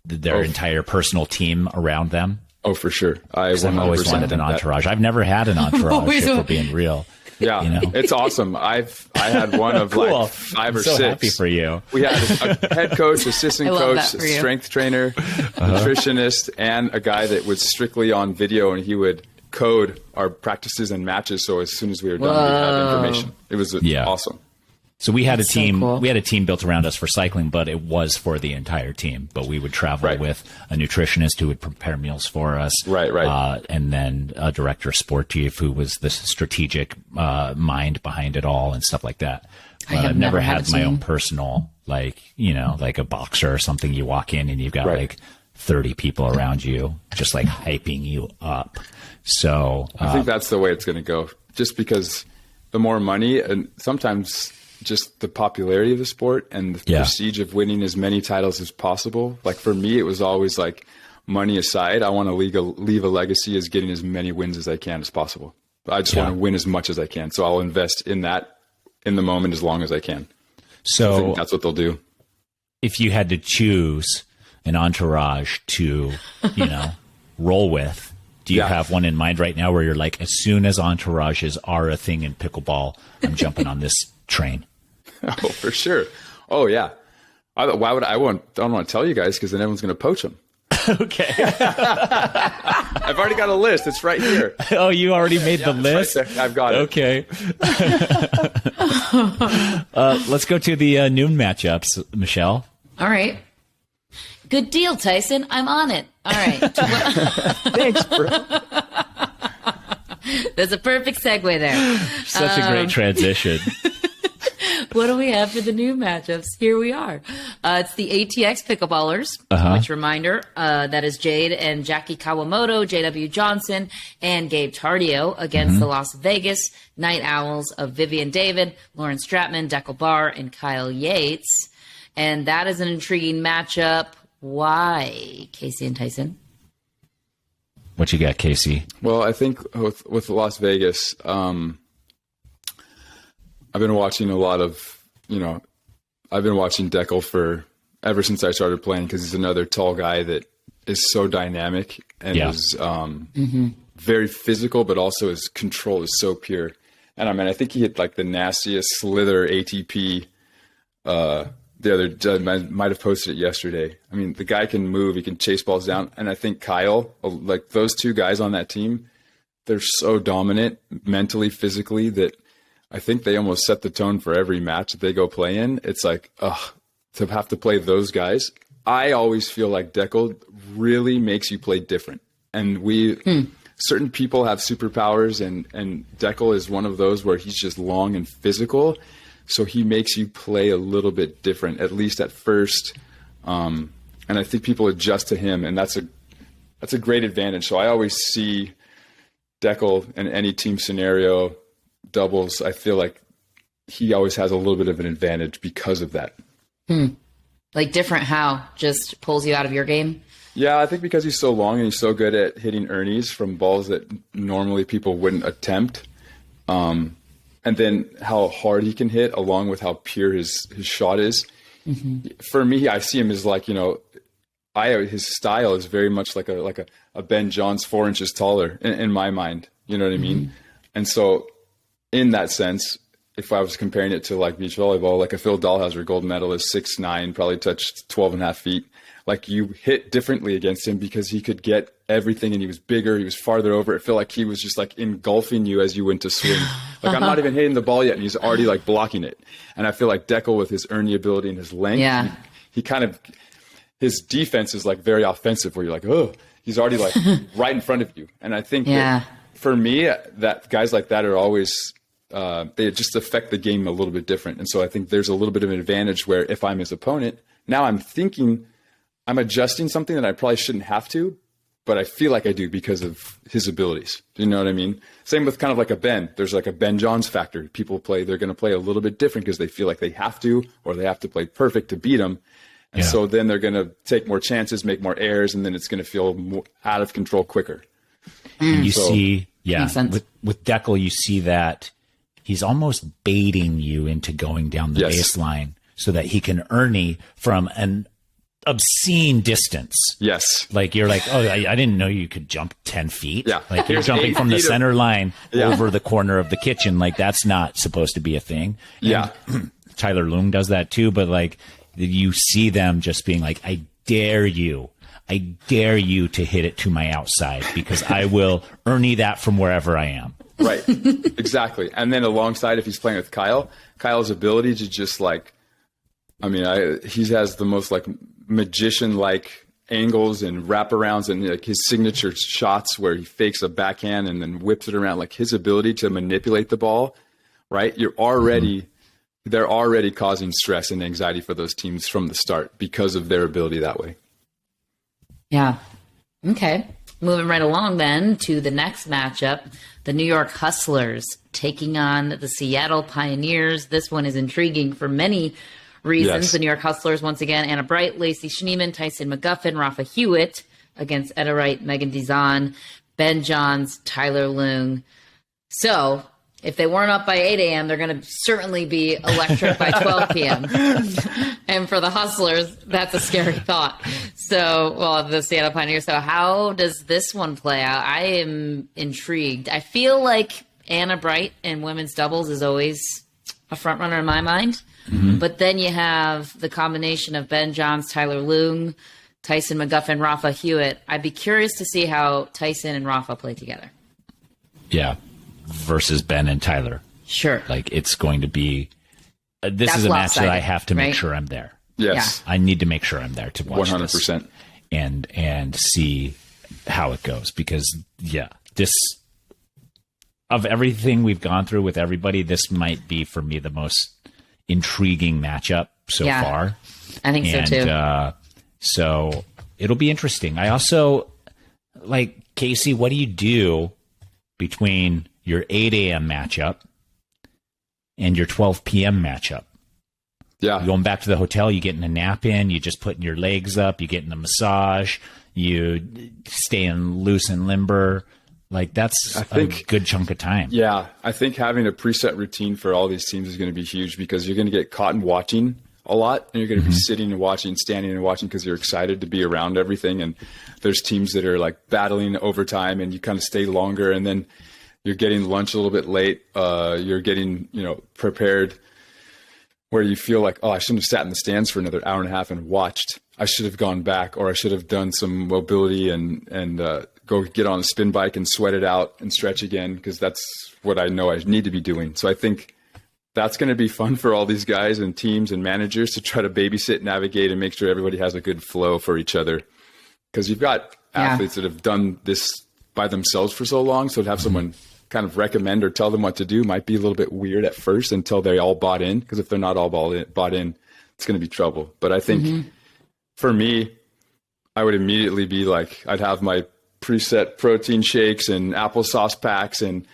their entire personal team around them? Oh, for sure. I've always wanted an entourage. I've never had an entourage, if we're being real. Yeah, it's awesome. I had one of cool. like 5 or I'm so 6. Happy for you. We had a head coach, assistant coach, strength trainer, nutritionist, and a guy that was strictly on video, and he would code our practices and matches. So as soon as we were done, we'd have information. It was awesome. So we had a team. So cool. We had a team built around us for cycling, but it was for the entire team. But we would travel with a nutritionist who would prepare meals for us, right. And then a director sportif who was the strategic mind behind it all and stuff like that. But I've never had my own personal, like a boxer or something. You walk in and you've got like 30 people around you, just like hyping you up. So I think that's the way it's going to go. Just because the more money and sometimes just the popularity of the sport and the prestige of winning as many titles as possible. Like for me, it was always like, money aside, I want to leave a legacy as getting as many wins as I can as possible. I just want to win as much as I can. So I'll invest in that in the moment as long as I can. So I think that's what they'll do. If you had to choose an entourage to, roll with, do you have one in mind right now where you're like, as soon as entourages are a thing in pickleball, I'm jumping on this train? Oh, for sure. Oh, yeah. I don't want to tell you guys because then everyone's going to poach them. Okay. I've already got a list. It's right here. Oh, you already made the list? Right, I've got it. Okay. Let's go to the noon matchups, Michelle. All right. Good deal, Tyson. I'm on it. All right. Thanks, bro. There's a perfect segue there. Such a great transition. What do we have for the new matchups? Here we are. It's the ATX Pickleballers, which reminder, that is Jade and Jackie Kawamoto, JW Johnson, and Gabe Tardio against the Las Vegas Night Owls of Vivian David, Lauren Stratman, Deckel Barr, and Kyle Yates. And that is an intriguing matchup. Why, Casey and Tyson? What you got, Casey? Well, I think with Las Vegas, I've been watching a lot of, I've been watching Deckel ever since I started playing because he's another tall guy that is so dynamic and is very physical, but also his control is so pure. And I think he hit like the nastiest slither ATP the other, might have posted it yesterday. I mean, the guy can move, he can chase balls down. And I think Kyle, like those two guys on that team, they're so dominant mentally, physically that I think they almost set the tone for every match that they go play in. It's like, to have to play those guys. I always feel like Deckel really makes you play different. And certain people have superpowers, and Deckel is one of those where he's just long and physical. So he makes you play a little bit different, at least at first. And I think people adjust to him, and that's a great advantage. So I always see Deckel in any team scenario, doubles. I feel like he always has a little bit of an advantage because of that. Like different how? Just pulls you out of your game? Yeah, I think because he's so long and he's so good at hitting Ernies from balls that normally people wouldn't attempt. And then how hard he can hit, along with how pure his shot is. For me, I see him as like, his style is very much like a Ben Johns 4 inches taller in my mind. You know what I mean? And so in that sense, if I was comparing it to like beach volleyball, like a Phil Dahlhauser gold medalist, 6'9", probably touched 12.5 feet. Like you hit differently against him because he could get everything, and he was bigger, he was farther over. It felt like he was just like engulfing you as you went to swing. Like I'm not even hitting the ball yet, and he's already like blocking it. And I feel like Deckel, with his Ernie ability and his length, he kind of, his defense is like very offensive, where you're like, oh, he's already like right in front of you. And I think that for me, that guys like that are always, they just affect the game a little bit different. And so I think there's a little bit of an advantage where if I'm his opponent, now I'm adjusting something that I probably shouldn't have to, but I feel like I do because of his abilities. Do you know what I mean? Same with kind of like a Ben. There's like a Ben Johns factor. People they're going to play a little bit different because they feel like they have to, or they have to play perfect to beat him. And so then they're going to take more chances, make more errors, and then it's going to feel more out of control quicker. And you see, with Deckel, you see that he's almost baiting you into going down the baseline so that he can Ernie from an obscene distance. Yes. Like you're like, oh, I didn't know you could jump 10 feet. Yeah. Like you're jumping from the center line over the corner of the kitchen. Like that's not supposed to be a thing. Yeah. And Tyler Loong does that too. But like you see them just being like, I dare you to hit it to my outside because I will Ernie that from wherever I am. Right. Exactly. And then alongside, if he's playing with Kyle's ability to just like, he has the most like magician-like angles and wraparounds and like his signature shots where he fakes a backhand and then whips it around. Like his ability to manipulate the ball, right? They're already causing stress and anxiety for those teams from the start because of their ability that way. Yeah. Okay. Moving right along then to the next matchup, the New York Hustlers taking on the Seattle Pioneers. This one is intriguing for many reasons. The New York Hustlers, once again, Anna Bright, Lacey Schneeman, Tyson McGuffin, Rafa Hewitt against Etta Wright, Megan Dizon, Ben Johns, Tyler Loong. So if they weren't up by 8 a.m., they're going to certainly be electric by 12 p.m. And for the Hustlers, that's a scary thought. So, the Seattle Pioneers. So how does this one play out? I am intrigued. I feel like Anna Bright in women's doubles is always a front runner in my mind. But then you have the combination of Ben Johns, Tyler Loong, Tyson McGuffin, Rafa Hewitt. I'd be curious to see how Tyson and Rafa play together. Yeah. Versus Ben and Tyler. Sure. Like it's going to be, this is a match that I have to make sure I'm there. Yes. I need to make sure I'm there to watch 100%. This and see how it goes because this, of everything we've gone through with everybody, this might be for me the most intriguing matchup so far. I think so too. So it'll be interesting. I also like Casey, what do you do between your 8 a.m. matchup and your 12 p.m. matchup? Yeah. You're going back to the hotel, you getting a nap in, you just putting your legs up, you getting a massage, you staying loose and limber. Like that's a good chunk of time. Yeah. I think having a preset routine for all these teams is going to be huge because you're going to get caught in watching a lot and you're going to be sitting and watching, standing and watching because you're excited to be around everything. And there's teams that are like battling overtime and you kind of stay longer and then you're getting lunch a little bit late. You're getting, prepared where you feel like, oh, I shouldn't have sat in the stands for another hour and a half and watched. I should have gone back or I should have done some mobility and go get on a spin bike and sweat it out and stretch again because that's what I know I need to be doing. So I think that's going to be fun for all these guys and teams and managers to try to babysit, navigate, and make sure everybody has a good flow for each other. Because you've got athletes that have done this by themselves for so long. So to have someone kind of recommend or tell them what to do might be a little bit weird at first until they all bought in. Because if they're not all bought in, it's going to be trouble. But I think for me, I would immediately be like, I'd have my preset protein shakes and applesauce packs and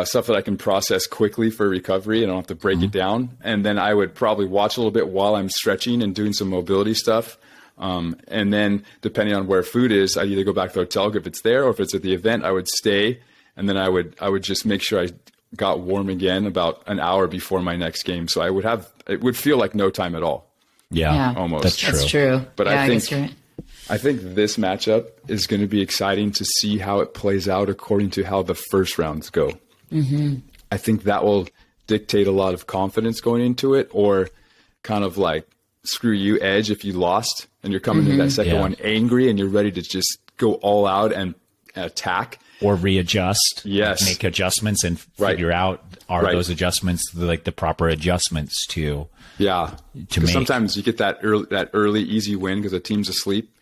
stuff that I can process quickly for recovery and I don't have to break it down. And then I would probably watch a little bit while I'm stretching and doing some mobility stuff. And then depending on where food is, I'd either go back to the hotel if it's there, or if it's at the event, I would stay. And then I would just make sure I got warm again about an hour before my next game. So it would feel like no time at all. Yeah, almost. That's true. But yeah, I think this matchup is going to be exciting to see how it plays out according to how the first rounds go. I think that will dictate a lot of confidence going into it, or kind of like screw you edge if you lost and you're coming to that second one angry and you're ready to just go all out and attack. Or readjust. Yes. Like make adjustments and figure out, are those adjustments like the proper adjustments to make. Sometimes you get that early easy win because the team's asleep.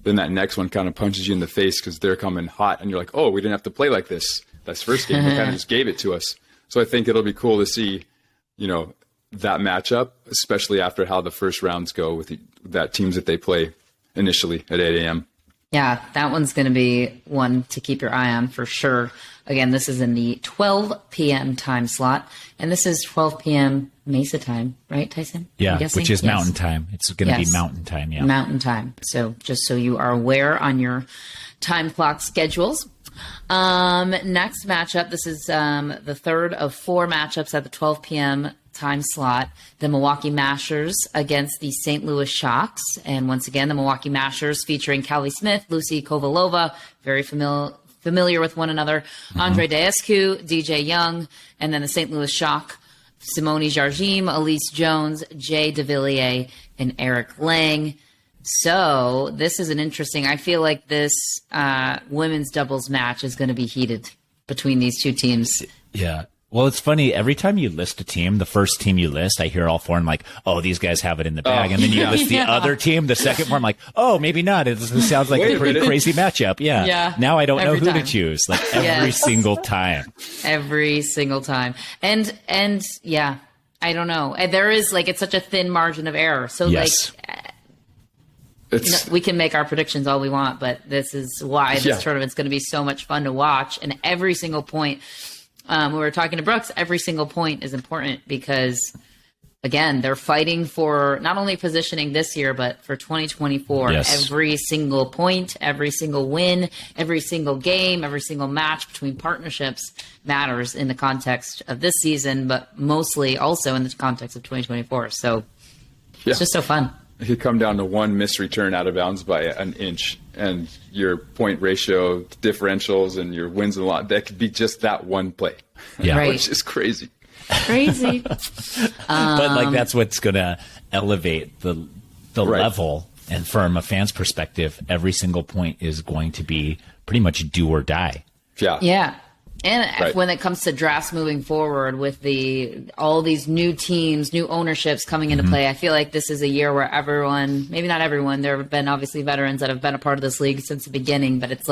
Then that next one kind of punches you in the face because they're coming hot and you're like, oh, we didn't have to play like this. That's first game. They kind of just gave it to us. So I think it'll be cool to see, that matchup, especially after how the first rounds go with that teams that they play initially at 8 a.m. Yeah, that one's going to be one to keep your eye on for sure. Again, this is in the 12 p.m. time slot, and this is 12 p.m. Mesa time, right, Tyson? Yeah, which is mountain time. It's going to be mountain time, yeah. Mountain time. So just so you are aware on your time clock schedules. Next matchup, this is the third of 4 matchups at the 12 p.m. time slot. The Milwaukee Mashers against the St. Louis Shocks. And once again, the Milwaukee Mashers featuring Callie Smith, Lucy Kovalova, very familiar with one another, Andre Daescu, DJ Young, and then the St. Louis Shock, Simone Jardim, Elise Jones, Jay DeVilliers, and Eric Lang. So this is an interesting, I feel like this women's doubles match is going to be heated between these two teams. Yeah. Well, it's funny. Every time you list a team, the first team you list, I hear all 4 and I'm like, oh, these guys have it in the bag. And then you list the other team, the second one, I'm like, oh, maybe not. It sounds like a pretty crazy matchup. Yeah. Now I don't know who to choose. Like every single time. Every single time. And yeah, I don't know. There is it's such a thin margin of error. So we can make our predictions all we want, but this is why this tournament's going to be so much fun to watch. And every single point, we were talking to Brooks, every single point is important because, again, they're fighting for not only positioning this year, but for 2024. Yes. Every single point, every single win, every single game, every single match between partnerships matters in the context of this season, but mostly also in the context of 2024. So it's just so fun. It could come down to one missed return out of bounds by an inch, and your point ratio differentials and your wins and lot, that could be just that one play. Yeah. Right. Which is crazy. Crazy. But that's what's going to elevate the level. And from a fan's perspective, every single point is going to be pretty much do or die. Yeah. Yeah. And when it comes to drafts moving forward with all these new teams, new ownerships coming into play, I feel like this is a year where everyone, maybe not everyone, there have been obviously veterans that have been a part of this league since the beginning, but it's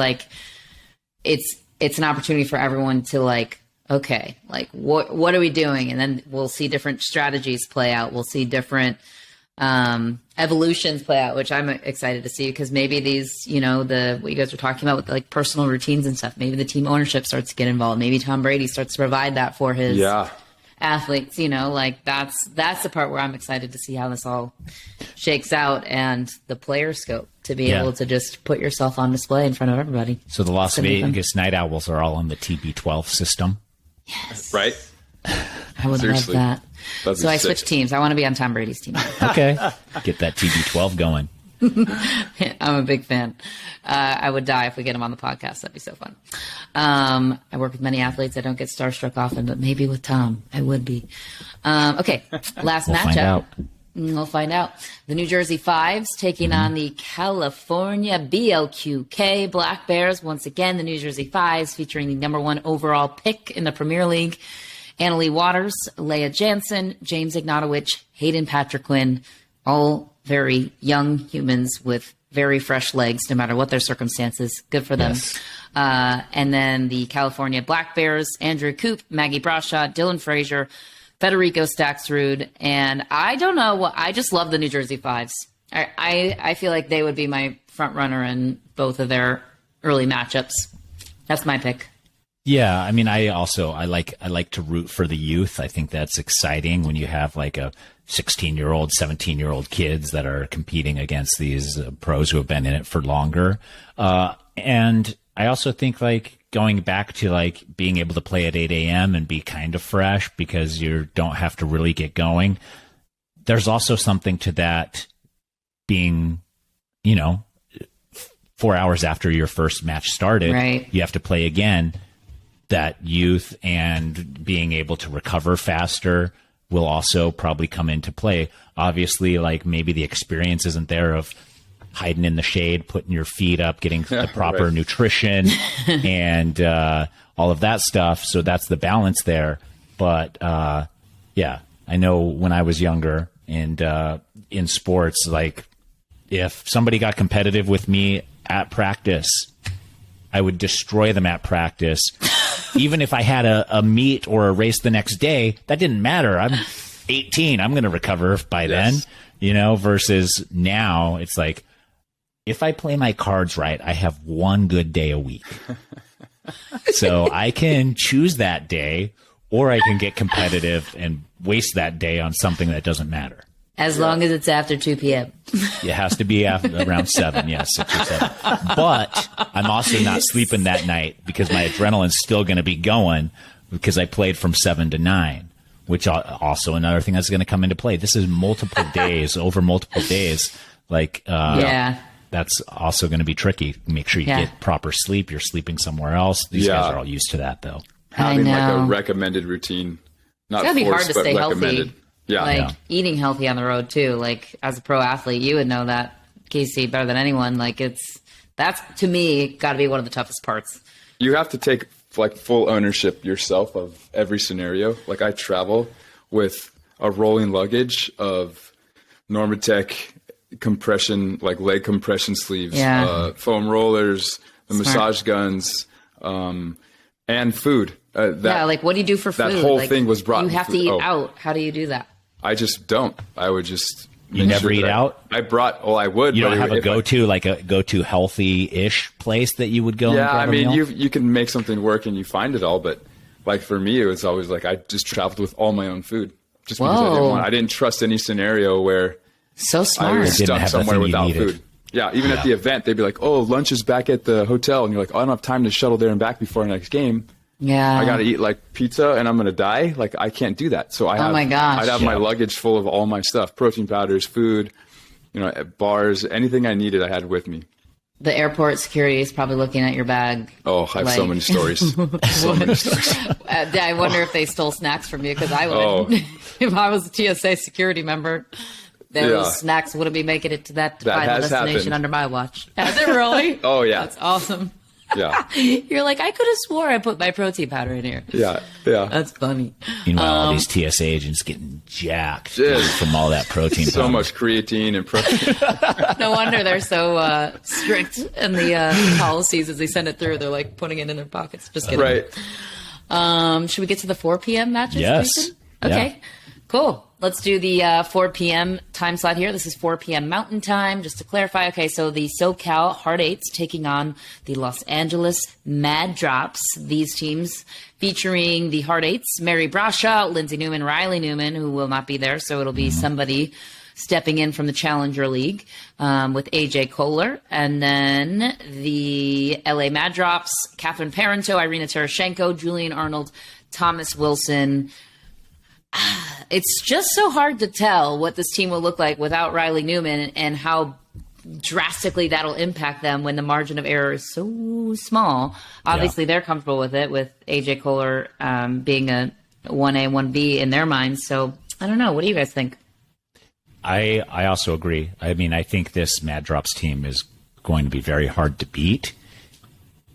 it's an opportunity for everyone to okay, what are we doing? And then we'll see different strategies play out. We'll see different evolutions play out, which I'm excited to see because maybe these, what you guys were talking about with personal routines and stuff, maybe the team ownership starts to get involved. Maybe Tom Brady starts to provide that for his athletes, that's the part where I'm excited to see how this all shakes out and the player scope to be able to just put yourself on display in front of everybody. So the Las Vegas Night Owls are all on the TB12 system. Yes. Right? I would love that. So I switched teams. I want to be on Tom Brady's team. Okay. Get that TB12 going. I'm a big fan. I would die if we get him on the podcast. That'd be so fun. I work with many athletes. I don't get starstruck often, but maybe with Tom, I would be. Okay, last matchup. We'll find out. The New Jersey Fives taking on the California BLQK Black Bears. Once again, the New Jersey Fives featuring the #1 overall pick in the Premier League. Annalie Waters, Leah Jansen, James Ignatowicz, Hayden Patrick Quinn, all very young humans with very fresh legs, no matter what their circumstances. Good for them. Yes. And then the California Black Bears, Andrew Coop, Maggie Brashaw, Dylan Frazier, Federico Staxrud, and I don't know what, I just love the New Jersey Fives. I feel like they would be my front runner in both of their early matchups. That's my pick. Yeah, I mean, I like to root for the youth. I think that's exciting when you have like a 16-year-old, 17-year-old kids that are competing against these pros who have been in it for longer. And I also think like going back to like being able to play at 8 a.m. and be kind of fresh because you don't have to really get going. There's also something to that being, 4 hours after your first match started, right. You have to play again. That youth and being able to recover faster will also probably come into play. Obviously, like maybe the experience isn't there of hiding in the shade, putting your feet up, getting the proper right. nutrition and all of that stuff. So that's the balance there. But yeah, I know when I was younger and in sports, like if somebody got competitive with me at practice, I would destroy them at practice. Even if I had a meet or a race the next day, that didn't matter. I'm 18. I'm going to recover by then, versus now it's like, if I play my cards right, I have one good day a week. So I can choose that day or I can get competitive and waste that day on something that doesn't matter. As long as it's after 2 p.m. It has to be around 7, yes, 6 or 7. But I'm also not sleeping that night because my adrenaline's still going to be going because I played from 7 to 9, which also another thing that's going to come into play. This is multiple days, over multiple days. Like, that's also going to be tricky. Make sure you get proper sleep. You're sleeping somewhere else. These guys are all used to that, though. Having like a recommended routine, not it's gotta forced, be hard to but stay recommended. healthy. Yeah. Eating healthy on the road too. Like as a pro athlete, you would know that, Casey, better than anyone. Like that's to me got to be one of the toughest parts. You have to take like full ownership yourself of every scenario. Like I travel with a rolling luggage of Normatec compression, like leg compression sleeves, foam rollers, the massage guns, and food. Like what do you do for food? That whole thing was brought. You have to eat out. How do you do that? I just don't. I would just. You never eat out? I brought. Well, I would. You don't have a go-to healthy-ish place that you would go. Yeah, and grab a meal? you can make something work and you find it all, but like for me, it was always like I just traveled with all my own food, just because I didn't trust any scenario where so smart. I was stuck somewhere without food. Yeah, even at the event, they'd be like, "Oh, lunch is back at the hotel," and you're like, "Oh, I don't have time to shuttle there and back before the next game." Yeah, I got to eat like pizza and I'm going to die. Like I can't do that. So I'd have my luggage full of all my stuff, protein powders, food, bars, anything I needed, I had with me. The airport security is probably looking at your bag. Oh, I have so many stories. So many stories. I wonder if they stole snacks from you because I would. If I was a TSA security member, those snacks wouldn't be making it to that final destination happened. Under my watch. Has it really? Oh, yeah. That's awesome. Yeah. You're like, I could have swore I put my protein powder in here. Yeah. That's funny. Meanwhile, all these TSA agents getting jacked from all that protein powder. So much creatine and protein. No wonder they're so strict in the policies as they send it through. They're like putting it in their pockets. Just kidding. Right. Should we get to the 4 p.m. matches? Yes. Jason? Okay. Cool. Let's do the 4 p.m. time slot here. This is 4 p.m. Mountain Time. Just to clarify, okay, so the SoCal Hard Eights taking on the Los Angeles Mad Drops. These teams featuring the Hard Eights, Mary Brashaw, Lindsay Newman, Riley Newman, who will not be there, so it'll be somebody stepping in from the Challenger League with AJ Kohler. And then the LA Mad Drops, Catherine Parento, Irina Terashenko, Julian Arnold, Thomas Wilson. It's just so hard to tell what this team will look like without Riley Newman and how drastically that'll impact them when the margin of error is so small. Obviously, they're comfortable with it, with AJ Kohler being a 1A, 1B in their minds. So I don't know. What do you guys think? I also agree. I mean, I think this Mad Drops team is going to be very hard to beat.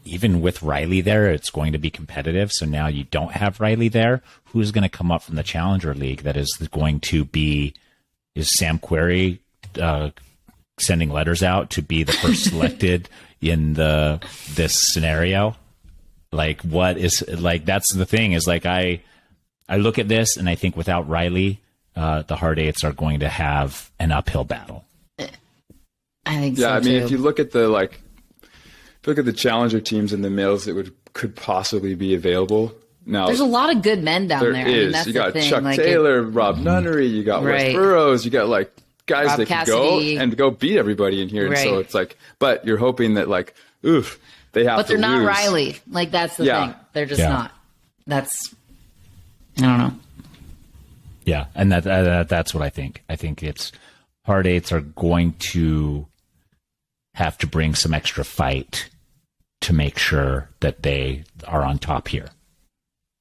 Even with Riley there, it's going to be competitive. So now you don't have Riley there. Who's going to come up from the Challenger League that is going to be, is Sam Querrey sending letters out to be the first selected in this scenario. Like, what is like, that's the thing is like, I look at this and I think without Riley, the Hard Eights are going to have an uphill battle. I think Yeah, so I mean, too. if you look at the challenger teams and the males that could possibly be available now. There's a lot of good men down there. There I mean, is. that's You the got thing. Chuck Like, Taylor, Rob Nunnery, you got Right. Wes Burrows, you got like guys Rob that can Cassidy. go beat everybody in here. And so Right. it's like, but you're hoping that like, oof, they have but to they're not lose. Riley. Like, that's the Yeah. thing. They're just Yeah. not. That's, I don't know. Yeah, and that's what I think. I think it's Hard Eights are going to have to bring some extra fight to make sure that they are on top here.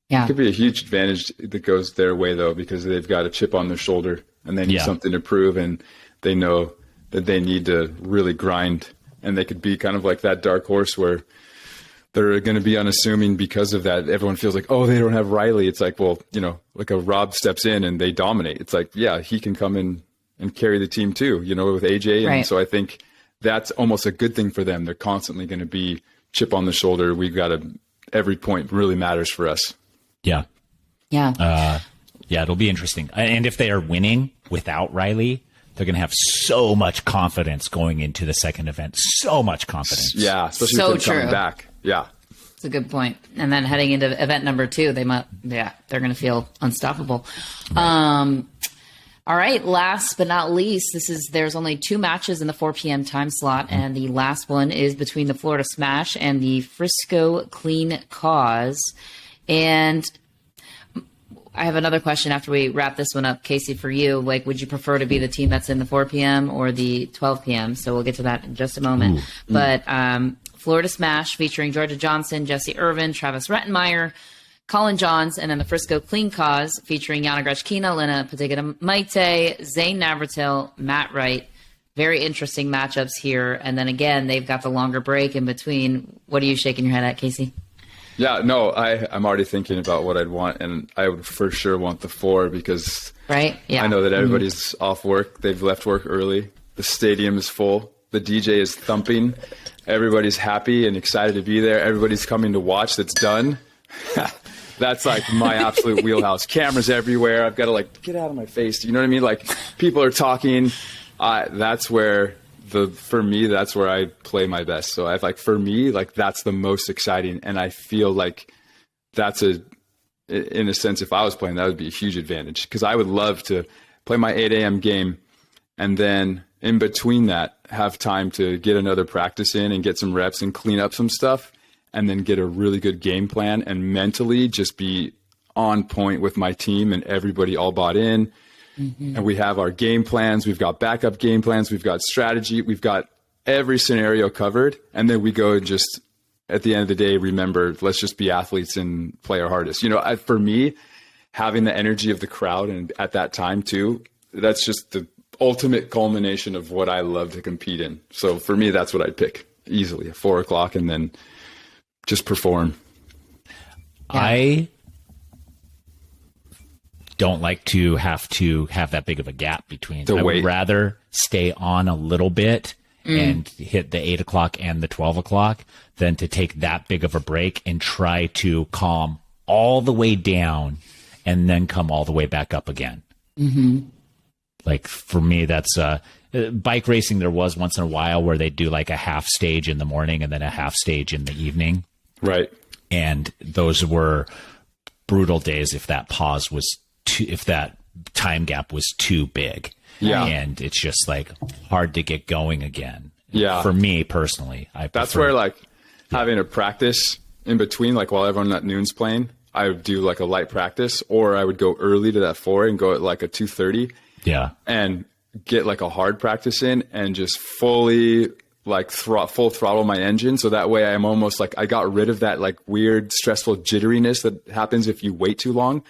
Yeah. Could be a huge advantage that goes their way though, because they've got a chip on their shoulder and they need Yeah. something to prove, and they know that they need to really grind, and they could be kind of like that dark horse where they're going to be unassuming because of that. Everyone feels like, oh, they don't have Riley. It's like, well, you know, like a Rob steps in and they dominate. It's like, yeah, he can come in and carry the team too, you know, with AJ. And Right. so I think that's almost a good thing for them. They're constantly going to be chip on the shoulder. We've got every point really matters for us. Yeah. Yeah. Yeah, it'll be interesting. And if they are winning without Riley, they're going to have so much confidence going into the second event. So much confidence. Yeah, especially So with them coming true. back. Yeah. It's a good point. And then heading into event number 2, they're going to feel unstoppable. All right. Last but not least, there's only 2 matches in the 4 p.m. time slot. And the last one is between the Florida Smash and the Frisco Clean Cause. And I have another question after we wrap this one up, Casey, for you. Like, would you prefer to be the team that's in the 4 p.m. or the 12 p.m.? So we'll get to that in just a moment. But Florida Smash featuring Georgia Johnson, Jesse Irvin, Travis Rettenmeyer, Colin Johns, and then the Frisco Clean Cause featuring Yana Grechkina, Lena Patigata Maite, Zane Navratil, Matt Wright. Very interesting matchups here. And then again, they've got the longer break in between. What are you shaking your head at, Casey? Yeah, no, I'm already thinking about what I'd want, and I would for sure want the 4 because Right? Yeah. I know that everybody's off work. They've left work early. The stadium is full. The DJ is thumping. Everybody's happy and excited to be there. Everybody's coming to watch that's done. That's like my absolute wheelhouse. Cameras everywhere. I've got to like get out of my face. You know what I mean? Like people are talking. That's where for me, that's where I play my best. So I like, for me, like that's the most exciting. And I feel like that's in a sense, if I was playing, that would be a huge advantage because I would love to play my 8 a.m. game and then in between that, have time to get another practice in and get some reps and clean up some stuff and then get a really good game plan and mentally just be on point with my team and everybody all bought in. Mm-hmm. And we have our game plans. We've got backup game plans. We've got strategy. We've got every scenario covered. And then we go and just, at the end of the day, remember, let's just be athletes and play our hardest. You know, for me, having the energy of the crowd and at that time too, that's just the ultimate culmination of what I love to compete in. So for me, that's what I'd pick easily at 4 o'clock and then just perform. Yeah. I don't like to have that big of a gap between. I would rather stay on a little bit and hit the 8 o'clock and the 12 o'clock than to take that big of a break and try to calm all the way down and then come all the way back up again. Mm-hmm. Like for me, that's bike racing. There was once in a while where they'd do like a half stage in the morning and then a half stage in the evening. Right. And those were brutal days if that pause was if that time gap was too big. Yeah. And it's just like hard to get going again. Yeah. For me personally, that's where like having a practice in between, like while everyone at noon's playing, I would do like a light practice, or I would go early to that 4 and go at like a 2:30. Yeah. And get like a hard practice in and just fully like full throttle my engine. So that way I'm almost like, I got rid of that like weird stressful jitteriness that happens if you wait too long,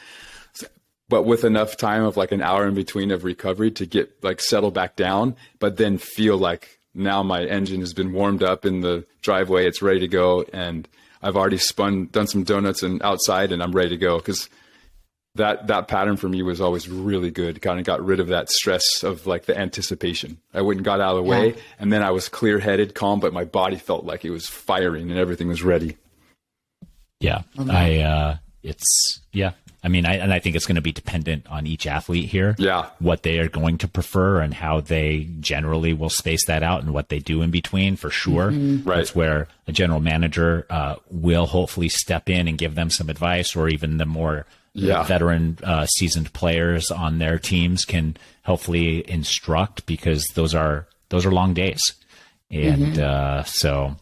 but with enough time of like an hour in between of recovery to get like settle back down, but then feel like now my engine has been warmed up in the driveway. It's ready to go. And I've already done some donuts and outside and I'm ready to go. Cause that pattern for me was always really good. Kind of got rid of that stress of like the anticipation. I went and got out of the way, and then I was clear-headed, calm, but my body felt like it was firing and everything was ready. Yeah, I mean, I think it's going to be dependent on each athlete here. Yeah. What they are going to prefer and how they generally will space that out and what they do in between, for sure. Right. That's where a general manager will hopefully step in and give them some advice, or even the more veteran, seasoned players on their teams can hopefully instruct, because those are long days. And so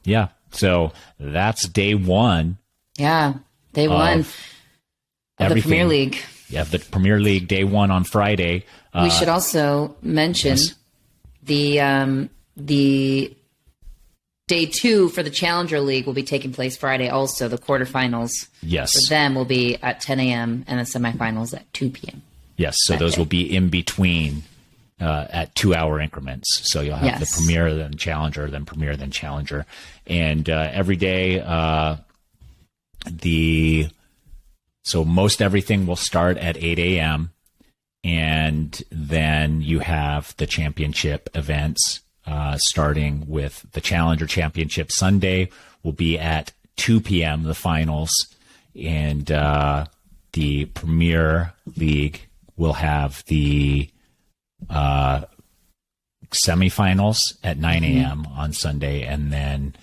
that's day one. Yeah, day one. Of the Premier League. Yeah, the Premier League, day one on Friday. We should also mention the day two for the Challenger League will be taking place Friday also. The quarterfinals for them will be at 10 a.m. and the semifinals at 2 p.m. Yes, so those will be in between at 2-hour increments. So you'll have the Premier, then Challenger, then Premier, then Challenger. And every day, so most everything will start at 8 a.m. and then you have the championship events starting with the Challenger Championship Sunday will be at 2 p.m., the finals, and the Premier League will have the semifinals at 9 a.m. on Sunday, and then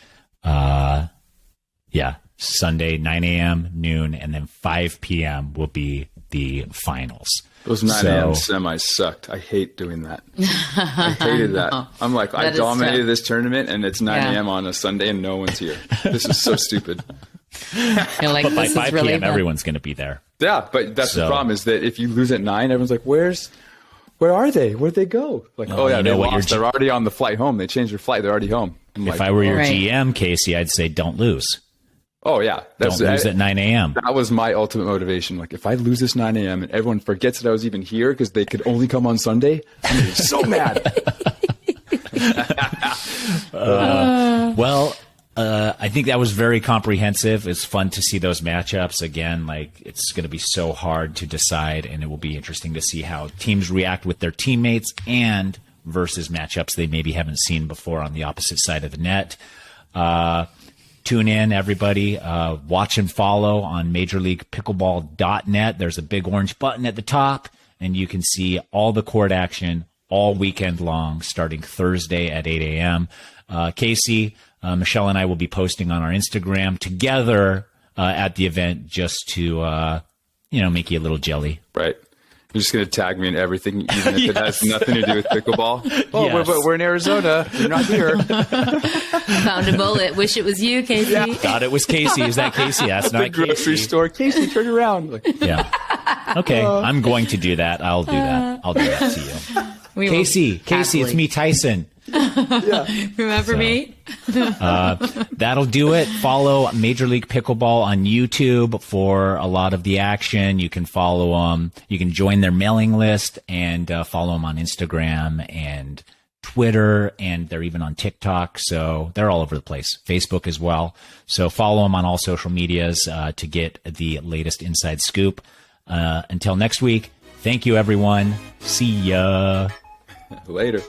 Sunday, 9 a.m., noon, and then 5 p.m. will be the finals. Those 9 a.m. semis sucked. I hate doing that. I hated that. I'm like, I dominated this tournament, and it's 9 a.m. on a Sunday, and no one's here. This is so stupid. You're like, but by this 5 is really p.m., fun. everyone's going to be there. Yeah, but that's the problem, is that if you lose at 9, everyone's like, where are they? Where'd they go? Like, they lost. They're already on the flight home. They changed their flight. They're already home. If I were your GM, Casey, I'd say don't lose. Oh, yeah. Don't lose at 9 a.m. That was my ultimate motivation. Like, if I lose this 9 a.m. and everyone forgets that I was even here because they could only come on Sunday, I'm going to be so mad. I think that was very comprehensive. It's fun to see those matchups. Again, like, it's going to be so hard to decide, and it will be interesting to see how teams react with their teammates and versus matchups they maybe haven't seen before on the opposite side of the net. Tune in, everybody. Watch and follow on MajorLeaguePickleball.net. There's a big orange button at the top, and you can see all the court action all weekend long, starting Thursday at 8 a.m. Casey, Michelle, and I will be posting on our Instagram together at the event, just to make you a little jelly. Right. You're just going to tag me in everything, even if it has nothing to do with pickleball. Oh, Yes. we're in Arizona. You're not here. Found a bullet. Wish it was you, Casey. Yeah. Thought it was Casey. Is that Casey? That's The not grocery Casey. store. Casey, turn around. Like, Yeah. Okay. I'm going to do that. I'll do that. I'll do that to you. Casey, it's me, Tyson. Remember me? That'll do it. Follow Major League Pickleball on YouTube for a lot of the action. You can follow them. You can join their mailing list and follow them on Instagram and Twitter, and they're even on TikTok. So they're all over the place. Facebook as well. So follow them on all social medias to get the latest inside scoop. Until next week, thank you, everyone. See ya. later.